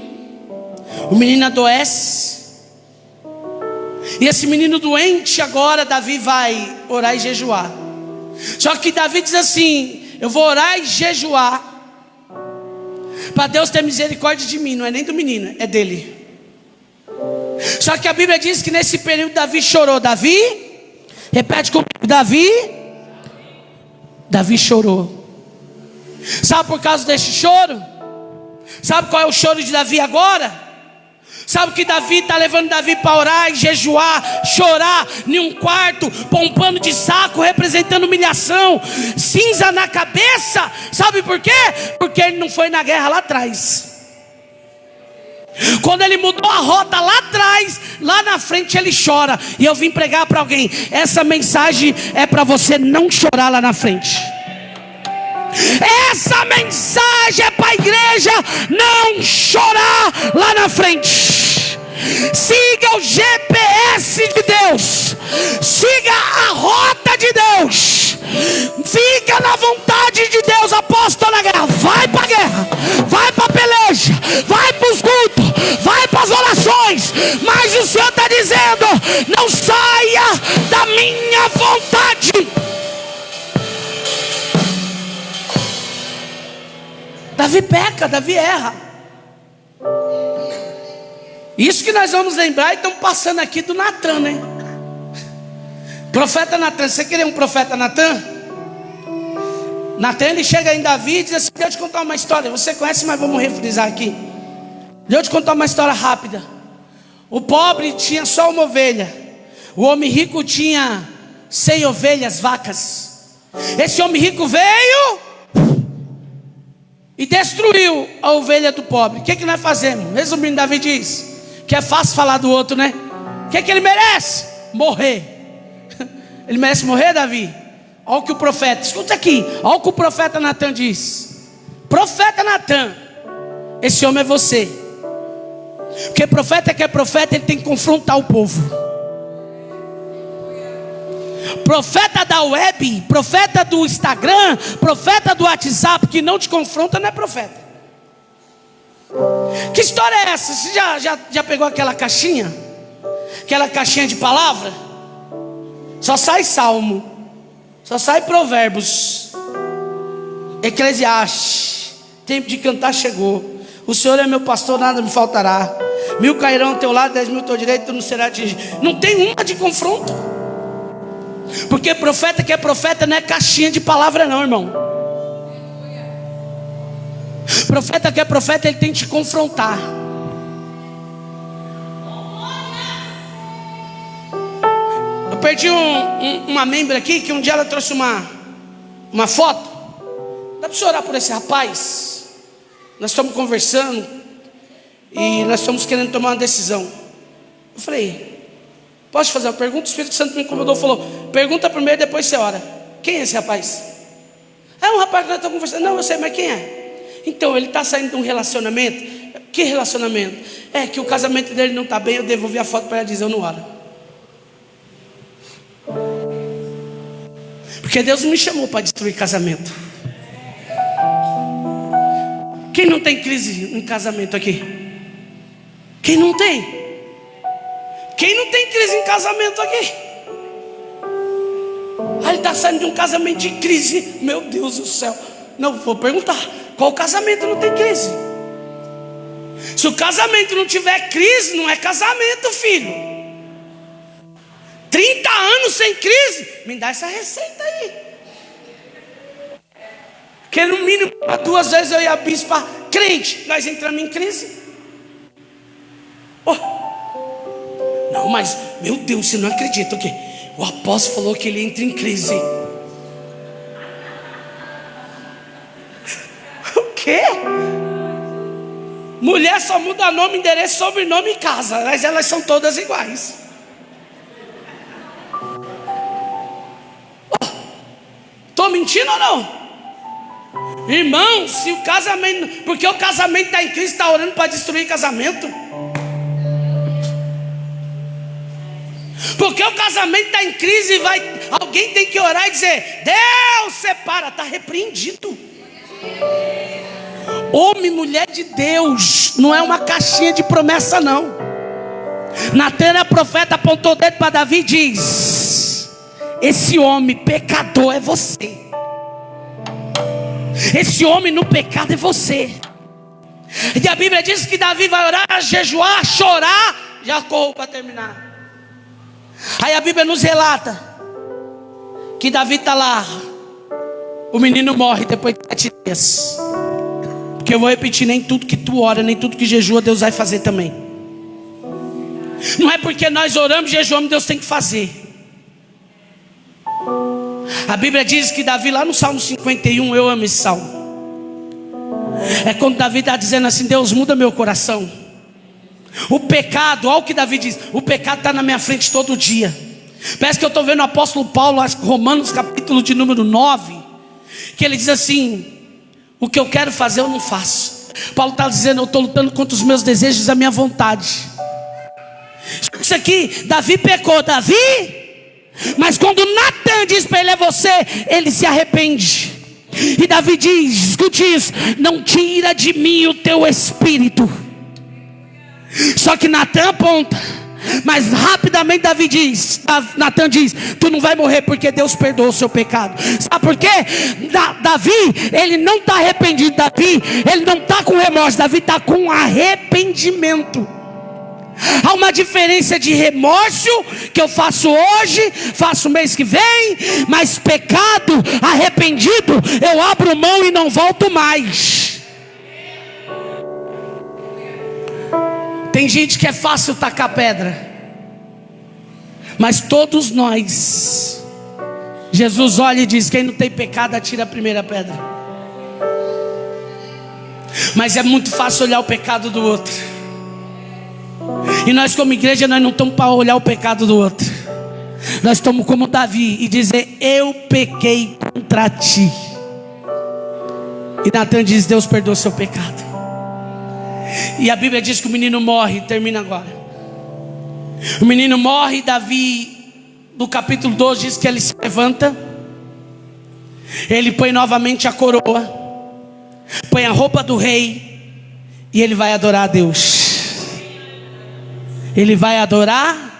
Speaker 1: adoece, e esse menino doente agora Davi vai orar e jejuar. Só que Davi diz assim: eu vou orar e jejuar para Deus ter misericórdia de mim. Não é nem do menino, é dele. Só que a Bíblia diz que nesse período Davi chorou. Davi, repete comigo: Davi chorou. Sabe por causa desse choro? Sabe qual é o choro de Davi agora? Sabe que Davi está levando Davi para orar e jejuar, chorar em um quarto, pôr um pano de saco representando humilhação, cinza na cabeça. Sabe por quê? Porque ele não foi na guerra lá atrás. Quando ele mudou a rota lá atrás, lá na frente ele chora. E eu vim pregar para alguém: essa mensagem é para você não chorar lá na frente. Essa mensagem é para a igreja não chorar lá na frente. Siga o GPS de Deus, siga a rota de Deus, fica na vontade de Deus. Aposta na guerra, vai para a guerra, vai para a peleja, vai para os cultos, vai para as orações, mas o Senhor está dizendo: não saia da minha vontade. Davi peca, Davi erra. Isso que nós vamos lembrar, e estamos passando aqui do Natan, né? Profeta Natan. Você queria um profeta Natan? Natan, ele chega em Davi e diz assim: deixa eu te contar uma história. Você conhece, mas vamos refrisar aqui. Deixa eu te contar uma história rápida. O pobre tinha só uma ovelha, o homem rico tinha 100 ovelhas, vacas. Esse homem rico veio e destruiu a ovelha do pobre. O que nós fazemos? Resumindo, Davi diz que é fácil falar do outro, né? O que ele merece? Morrer. Ele merece morrer, Davi? Olha o que o profeta, escuta aqui, olha o que o profeta Natan diz. Profeta Natan, esse homem é você. Porque profeta que é profeta, ele tem que confrontar o povo. Profeta da web, profeta do Instagram, profeta do WhatsApp que não te confronta não é profeta. Que história é essa? Você já pegou aquela caixinha? Aquela caixinha de palavra? Só sai Salmo, só sai Provérbios, Eclesiastes. Tempo de cantar chegou. O Senhor é meu pastor, nada me faltará. 1000 cairão ao teu lado, 10.000 ao teu direito, tu não será atingido. Não tem uma de confronto. Porque profeta que é profeta não é caixinha de palavra não, irmão. Profeta que é profeta, ele tem que te confrontar. Eu perdi uma membro aqui, que um dia ela trouxe uma foto. Dá para você orar por esse rapaz? Nós estamos conversando e nós estamos querendo tomar uma decisão. Eu falei: posso te fazer uma pergunta? O Espírito Santo me incomodou, falou: pergunta primeiro, depois você ora. Quem é esse rapaz? É um rapaz que nós estamos conversando. Não, eu sei, mas quem é? Então, ele está saindo de um relacionamento. Que relacionamento? É que o casamento dele não está bem. Eu devolvi a foto para ela dizer: eu não oro. Porque Deus não me chamou para destruir casamento. Quem não tem crise em casamento aqui? Quem não tem? Quem não tem crise em casamento aqui? Ele está saindo de um casamento de crise. Meu Deus do céu. Não, vou perguntar: qual casamento não tem crise? Se o casamento não tiver crise, não é casamento, filho. 30 anos sem crise, me dá essa receita aí. Porque no mínimo 2 vezes eu e a bispa crente, nós entramos em crise. Oh. Não, mas meu Deus, você não acredita o quê? O apóstolo falou que ele entra em crise. O quê? Mulher só muda nome, endereço, sobrenome e casa, mas elas são todas iguais. Estou mentindo ou não? Irmão, se o casamento, porque o casamento está em crise, está orando para destruir casamento? Porque o casamento está em crise, alguém tem que orar e dizer: Deus, separa, está repreendido. Homem, mulher de Deus, não é uma caixinha de promessa não. Natan é profeta, apontou o dedo para Davi e diz: esse homem pecador é você. Esse homem no pecado é você. E a Bíblia diz que Davi vai orar, jejuar, chorar. Já corro para terminar. Aí a Bíblia nos relata que Davi está lá o menino morre depois de 7 dias. Porque eu vou repetir, nem tudo que tu ora, nem tudo que jejua, Deus vai fazer também. Não é porque nós oramos e jejuamos, Deus tem que fazer. A Bíblia diz que Davi, lá no Salmo 51, eu amo esse salmo. É quando Davi está dizendo assim: Deus, muda meu coração. O pecado, olha o que Davi diz: o pecado está na minha frente todo dia. Parece que eu estou vendo o apóstolo Paulo, Romanos capítulo de número 9, que ele diz assim: o que eu quero fazer eu não faço. Paulo está dizendo: eu estou lutando contra os meus desejos e a minha vontade. Isso aqui, Davi pecou, mas quando Natan diz para ele: é você, ele se arrepende. E Davi diz, escute isso: não tira de mim o teu espírito. Só que Natan aponta, mas rapidamente Natan diz: tu não vai morrer, porque Deus perdoou o seu pecado. Sabe por quê? Davi, ele não está arrependido. Davi, ele não está com remorso. Davi está com arrependimento. Há uma diferença de remorso que eu faço hoje, faço mês que vem, mas pecado, arrependido, eu abro mão e não volto mais. Tem gente que é fácil tacar pedra, mas todos nós, Jesus olha e diz: quem não tem pecado, atira a primeira pedra. Mas é muito fácil olhar o pecado do outro. E nós como igreja, nós não estamos para olhar o pecado do outro. Nós estamos como Davi e dizer: eu pequei contra ti. E Natan diz: Deus perdoa o seu pecado. E a Bíblia diz que o menino morre. Termina agora. O menino morre. Davi, no capítulo 12, diz que ele se levanta. Ele põe novamente a coroa, põe a roupa do rei, e ele vai adorar a Deus. Ele vai adorar.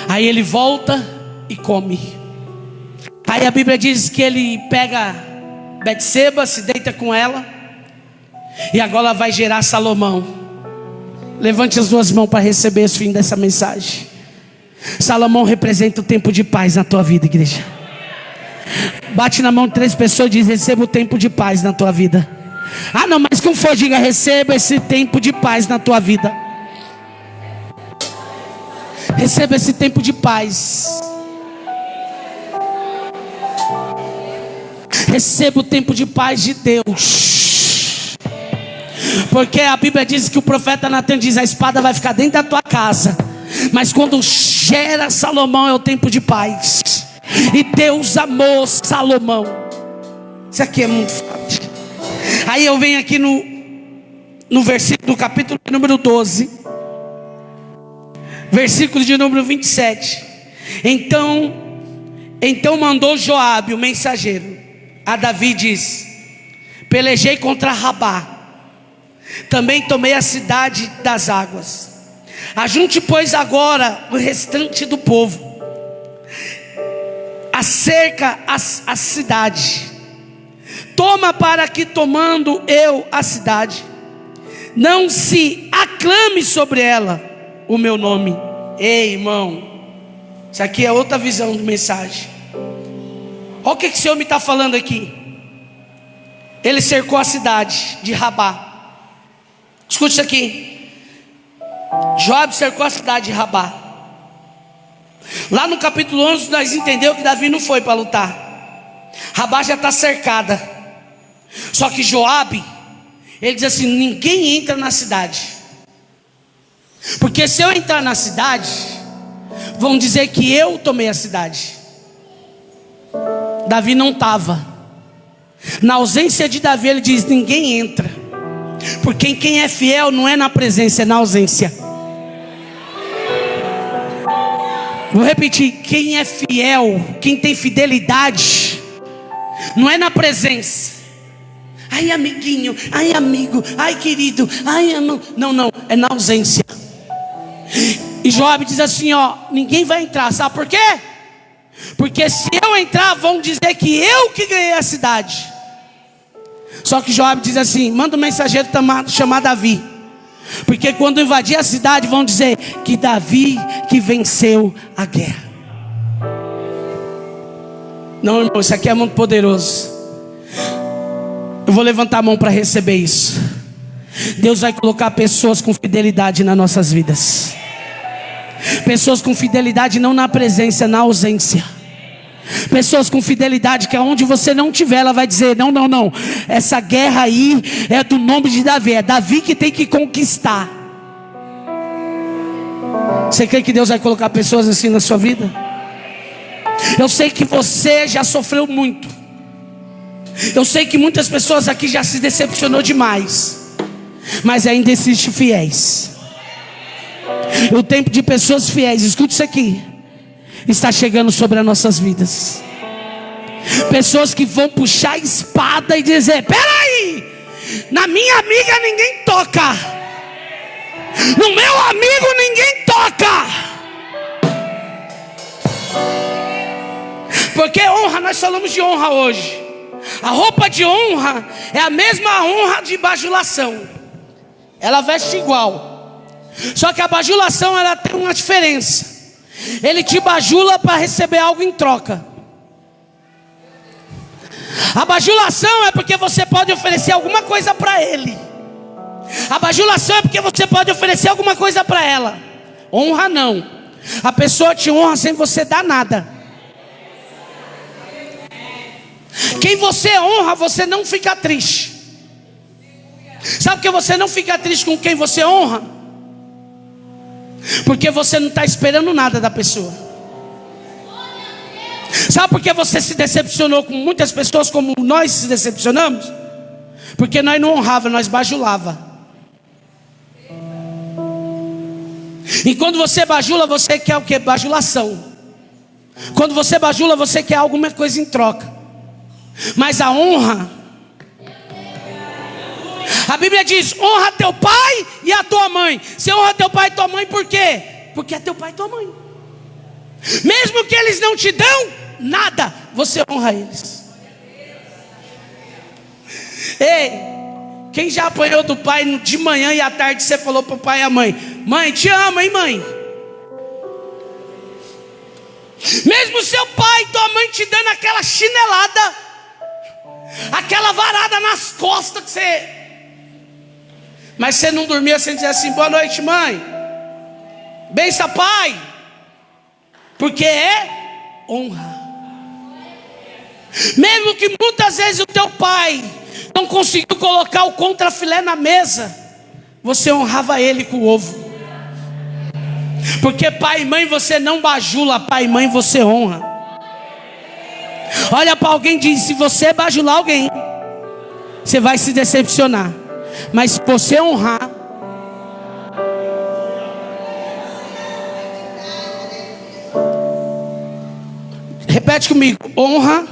Speaker 1: Aí ele volta e come. Aí a Bíblia diz que ele pega Betseba, se deita com ela, e agora vai gerar Salomão. Levante as duas mãos para receber o fim dessa mensagem. Salomão representa o tempo de paz na tua vida, igreja. Bate na mão de 3 pessoas e diz: receba o tempo de paz na tua vida. Ah não, mas como for, diga: receba esse tempo de paz na tua vida. Receba esse tempo de paz. Receba o tempo de paz de Deus. Porque a Bíblia diz que o profeta Natan diz: a espada vai ficar dentro da tua casa, mas quando gera Salomão é o tempo de paz. E Deus amou Salomão. Isso aqui é muito forte. Aí eu venho aqui no versículo do capítulo número 12, versículo de número 27. Então mandou Joabe, o mensageiro, a Davi, diz: pelejei contra Rabá, também tomei a cidade das águas. Ajunte, pois, agora o restante do povo, acerca a cidade. Toma, para que, tomando eu a cidade, não se aclame sobre ela o meu nome. Ei, irmão, isso aqui é outra visão de mensagem. Olha o que esse homem está falando aqui. Ele cercou a cidade de Rabá. Escute isso aqui. Joabe cercou a cidade de Rabá. Lá no capítulo 11 nós entendemos que Davi não foi para lutar. Rabá já está cercada. Só que Joabe, ele diz assim: ninguém entra na cidade, porque se eu entrar na cidade, vão dizer que eu tomei a cidade. Davi não estava. Na ausência de Davi, ele diz: ninguém entra, porque quem é fiel não é na presença, é na ausência. Vou repetir: quem é fiel, quem tem fidelidade, não é na presença. Ai amiguinho, ai amigo, ai querido, ai irmão. Não, é na ausência. E Joabe diz assim: ó, ninguém vai entrar. Sabe por quê? Porque se eu entrar, vão dizer que eu que ganhei a cidade. Só que Joabe diz assim: manda um mensageiro chamar Davi, porque quando invadir a cidade, vão dizer que Davi que venceu a guerra. Não, irmão, isso aqui é muito poderoso. Eu vou levantar a mão para receber isso. Deus vai colocar pessoas com fidelidade nas nossas vidas. Pessoas com fidelidade não na presença, na ausência. Pessoas com fidelidade que aonde você não estiver, ela vai dizer: não, não, não, essa guerra aí é do nome de Davi. É Davi que tem que conquistar. Você crê que Deus vai colocar pessoas assim na sua vida? Eu sei que você já sofreu muito. Eu sei que muitas pessoas aqui já se decepcionou demais, mas ainda existem fiéis. O tempo de pessoas fiéis, escute isso aqui, está chegando sobre as nossas vidas. Pessoas que vão puxar a espada e dizer: peraí, na minha amiga ninguém toca, no meu amigo ninguém toca. Porque honra, nós falamos de honra hoje. A roupa de honra é a mesma honra de bajulação. Ela veste igual, só que a bajulação ela tem uma diferença. Ele te bajula para receber algo em troca. A bajulação é porque você pode oferecer alguma coisa para ele. A bajulação é porque você pode oferecer alguma coisa para ela. Honra não. A pessoa te honra sem você dar nada. Quem você honra, você não fica triste. Sabe por que você não fica triste com quem você honra? Porque você não está esperando nada da pessoa. Sabe por que você se decepcionou com muitas pessoas como nós se decepcionamos? Porque nós não honrava, nós bajulava. E quando você bajula, você quer o que? Bajulação. Quando você bajula, você quer alguma coisa em troca. Mas a honra, a Bíblia diz: honra teu pai e a tua mãe. Você honra teu pai e tua mãe por quê? Porque é teu pai e tua mãe. Mesmo que eles não te dão nada, você honra eles. Ei, quem já apanhou do pai de manhã e à tarde você falou para o pai e a mãe: mãe, te amo, hein, mãe? Mesmo seu pai e tua mãe te dando aquela chinelada, aquela varada nas costas que você... Mas você não dormia sem dizer assim: boa noite, mãe, benção, pai. Porque é honra. Mesmo que muitas vezes o teu pai não conseguiu colocar o contrafilé na mesa, você honrava ele com o ovo. Porque pai e mãe você não bajula, pai e mãe você honra. Olha para alguém e diz: se você bajular alguém, você vai se decepcionar. Mas se você honrar, repete comigo: honra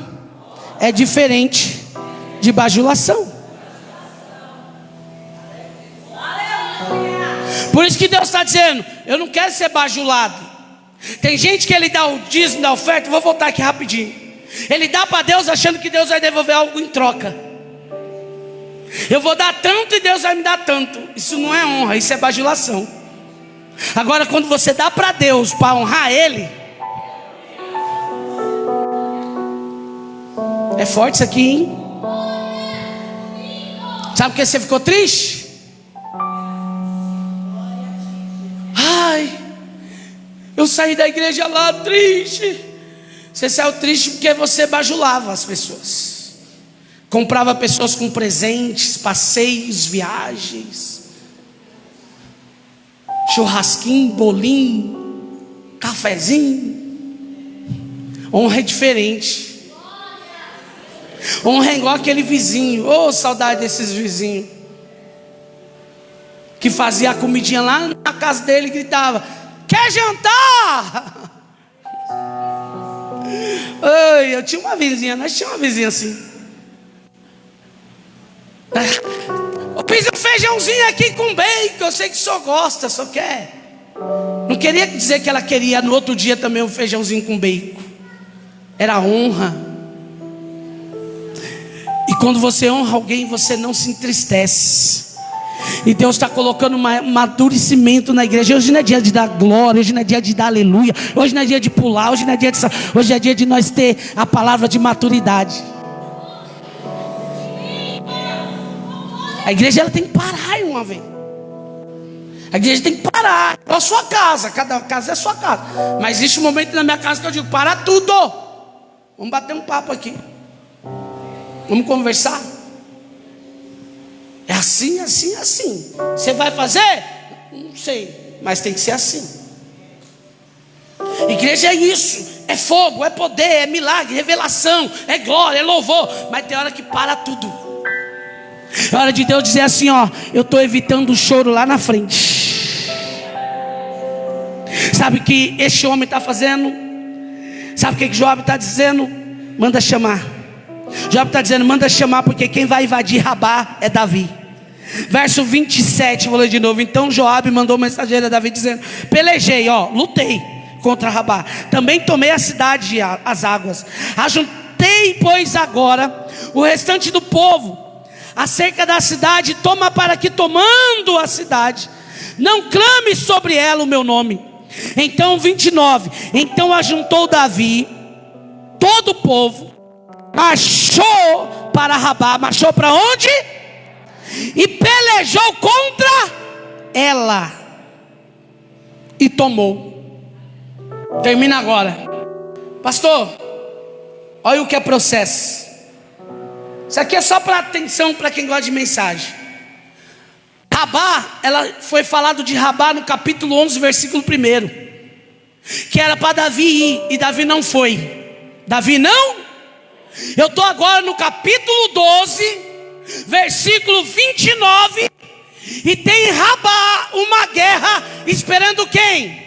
Speaker 1: é diferente de bajulação. Por isso que Deus está dizendo: eu não quero ser bajulado. Tem gente que ele dá o dízimo da oferta. Vou voltar aqui rapidinho. Ele dá para Deus achando que Deus vai devolver algo em troca. Eu vou dar tanto e Deus vai me dar tanto. Isso não é honra, isso é bajulação. Agora quando você dá para Deus para honrar Ele, é forte isso aqui, hein? Sabe por que você ficou triste? Ai, eu saí da igreja lá triste. Você saiu triste porque você bajulava as pessoas. Comprava pessoas com presentes, passeios, viagens, churrasquinho, bolinho, cafezinho. Honra é diferente. Honra é igual aquele vizinho. Oh, saudade desses vizinhos que fazia a comidinha lá na casa dele e gritava: quer jantar? Oi, eu tinha uma vizinha, nós tínhamos uma vizinha assim. Eu fiz um feijãozinho aqui com bacon, eu sei que o senhor gosta, só quer. Não queria dizer que ela queria no outro dia também um feijãozinho com bacon. Era honra. E quando você honra alguém, você não se entristece. E Deus está colocando um amadurecimento na igreja. Hoje não é dia de dar glória, hoje não é dia de dar aleluia, hoje não é dia de pular, hoje não é dia de... Hoje é dia de nós ter a palavra de maturidade. A igreja ela tem que parar, uma vez. A igreja tem que parar. É a sua casa, cada casa é a sua casa. Mas existe um momento na minha casa que eu digo: para tudo. Vamos bater um papo aqui. Vamos conversar. É assim, assim, assim. Você vai fazer? Não sei, mas tem que ser assim. Igreja é isso. É fogo, é poder, é milagre, revelação, é glória, é louvor. Mas tem hora que para tudo. É hora de Deus dizer assim: ó, eu estou evitando o choro lá na frente. Sabe o que este homem está fazendo? Sabe o que Joabe está dizendo? Manda chamar. Joabe está dizendo: manda chamar, porque quem vai invadir Rabá é Davi. Verso 27, vou ler de novo. Então Joabe mandou mensageiro a Davi dizendo: pelejei, ó, lutei contra Rabá, também tomei a cidade e as águas. Ajuntei, pois, agora o restante do povo acerca da cidade. Toma para que, tomando a cidade, não clame sobre ela o meu nome. Então 29, então ajuntou Davi todo o povo, marchou para Rabá. Marchou para onde? E pelejou contra ela e tomou. Termina agora. Pastor, olha o que é processo. Isso aqui é só para atenção, para quem gosta de mensagem. Rabá, ela foi falado de Rabá no capítulo 11, versículo 1, que era para Davi ir, e Davi não foi. Davi não. Eu estou agora no capítulo 12, versículo 29, e tem Rabá, uma guerra, esperando quem?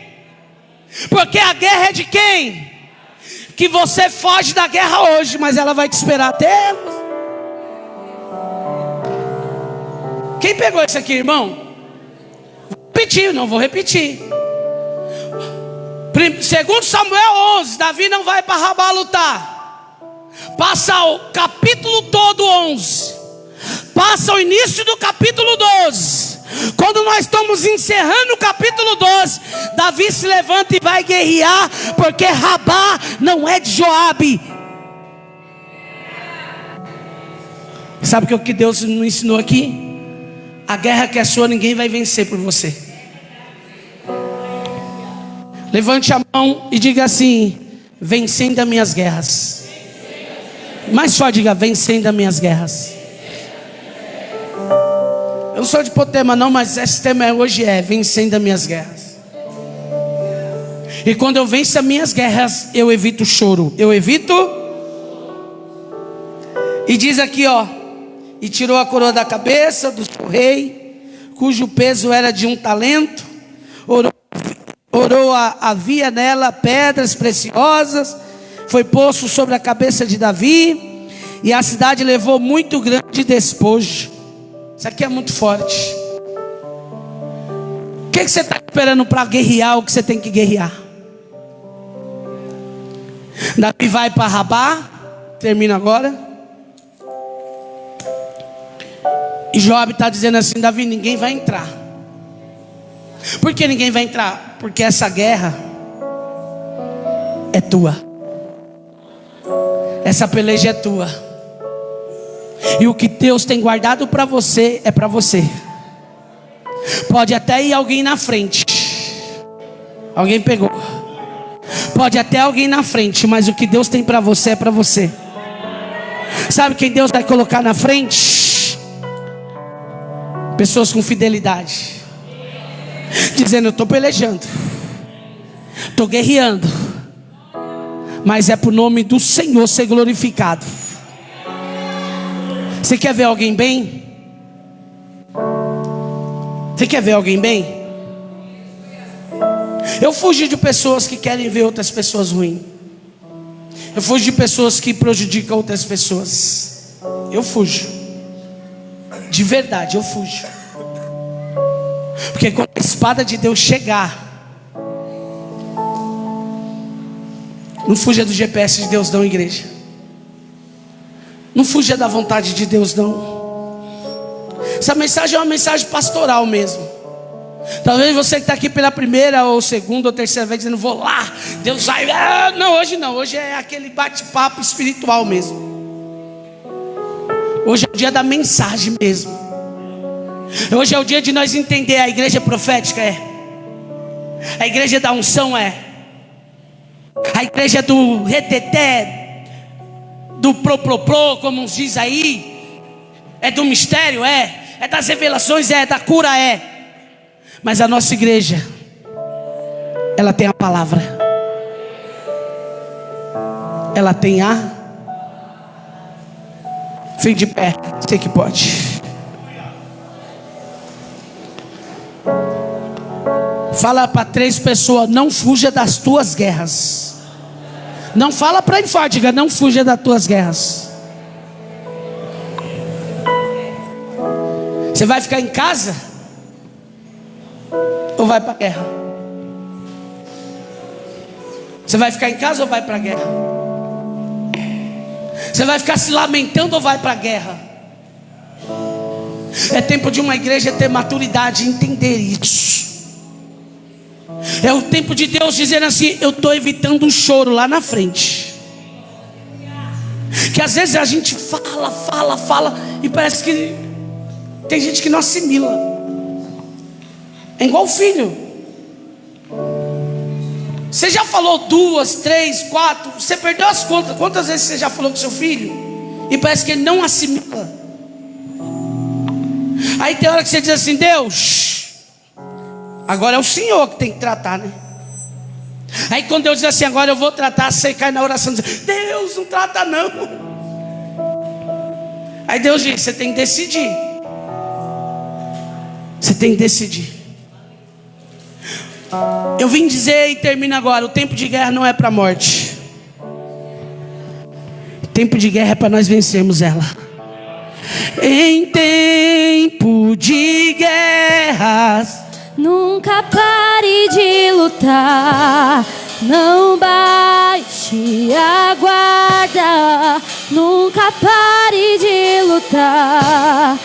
Speaker 1: Porque a guerra é de quem? Que você foge da guerra hoje, mas ela vai te esperar até... Quem pegou isso aqui, irmão? Vou repetir, não vou repetir. Segundo Samuel 11, Davi não vai para Rabá lutar. Passa o capítulo todo 11. Passa o início do capítulo 12. Quando nós estamos encerrando o capítulo 12, Davi se levanta e vai guerrear, porque Rabá não é de Joabe. Sabe o que Deus nos ensinou aqui? A guerra que é sua, ninguém vai vencer por você. Levante a mão e diga assim: vencendo as minhas guerras. Mais forte, diga: vencendo as minhas guerras. Eu não sou de pôr tema não, mas esse tema hoje é vencendo as minhas guerras. E quando eu venço as minhas guerras, eu evito o choro. Eu evito. E diz aqui, ó: e tirou a coroa da cabeça do seu rei, cujo peso era de 1 talento. Havia nela pedras preciosas. Foi posto sobre a cabeça de Davi, e a cidade levou muito grande despojo. Isso aqui é muito forte. O que você está esperando para guerrear o que você tem que guerrear? Davi vai para Rabá. Termina agora. E Joabe está dizendo assim: Davi, ninguém vai entrar. Por que ninguém vai entrar? Porque essa guerra é tua. Essa peleja é tua. E o que Deus tem guardado para você é para você. Pode até ir alguém na frente. Alguém pegou. Pode até alguém na frente, mas o que Deus tem para você é para você. Sabe quem Deus vai colocar na frente? Pessoas com fidelidade, dizendo: eu estou pelejando, estou guerreando, mas é para o nome do Senhor ser glorificado. Você quer ver alguém bem? Você quer ver alguém bem? Eu fujo de pessoas que querem ver outras pessoas ruins. Eu fujo de pessoas que prejudicam outras pessoas. Eu fujo. De verdade, eu fujo. Porque quando a espada de Deus chegar, não fuja do GPS de Deus não, igreja. Não fuja da vontade de Deus não. Essa mensagem é uma mensagem pastoral mesmo. Talvez você que está aqui pela primeira ou segunda ou terceira vez dizendo, vou lá, Deus vai. Não, hoje não, hoje é aquele bate-papo espiritual mesmo. Hoje é o dia da mensagem mesmo. Hoje é o dia de nós entender a igreja profética a igreja da unção a igreja do reteté, do pro, como uns diz aí, do mistério, é das revelações, da cura, mas a nossa igreja, ela tem a palavra, ela tem fique de pé, você que pode. Fala para 3 pessoas, não fuja das tuas guerras. Não fala para ele, diga, não fuja das tuas guerras. Você vai ficar em casa? Ou vai para a guerra? Você vai ficar em casa ou vai para a guerra? Você vai ficar se lamentando ou vai para a guerra? É tempo de uma igreja ter maturidade e entender isso. É o tempo de Deus dizendo assim, eu estou evitando um choro lá na frente. Que às vezes a gente fala e parece que tem gente que não assimila. É igual o filho. Você já falou 2, 3, 4, você perdeu as contas. Quantas vezes você já falou com seu filho e parece que ele não assimila? Aí tem hora que você diz assim, Deus, agora é o Senhor que tem que tratar, né? Aí quando Deus diz assim, agora eu vou tratar, você cai na oração e diz, Deus, não trata não. Aí Deus diz, você tem que decidir. Você tem que decidir. Eu vim dizer e termino agora, o tempo de guerra não é para a morte. O tempo de guerra é para nós vencermos ela. Em tempo de guerras,
Speaker 2: nunca pare de lutar, não baixe a guarda, nunca pare de lutar.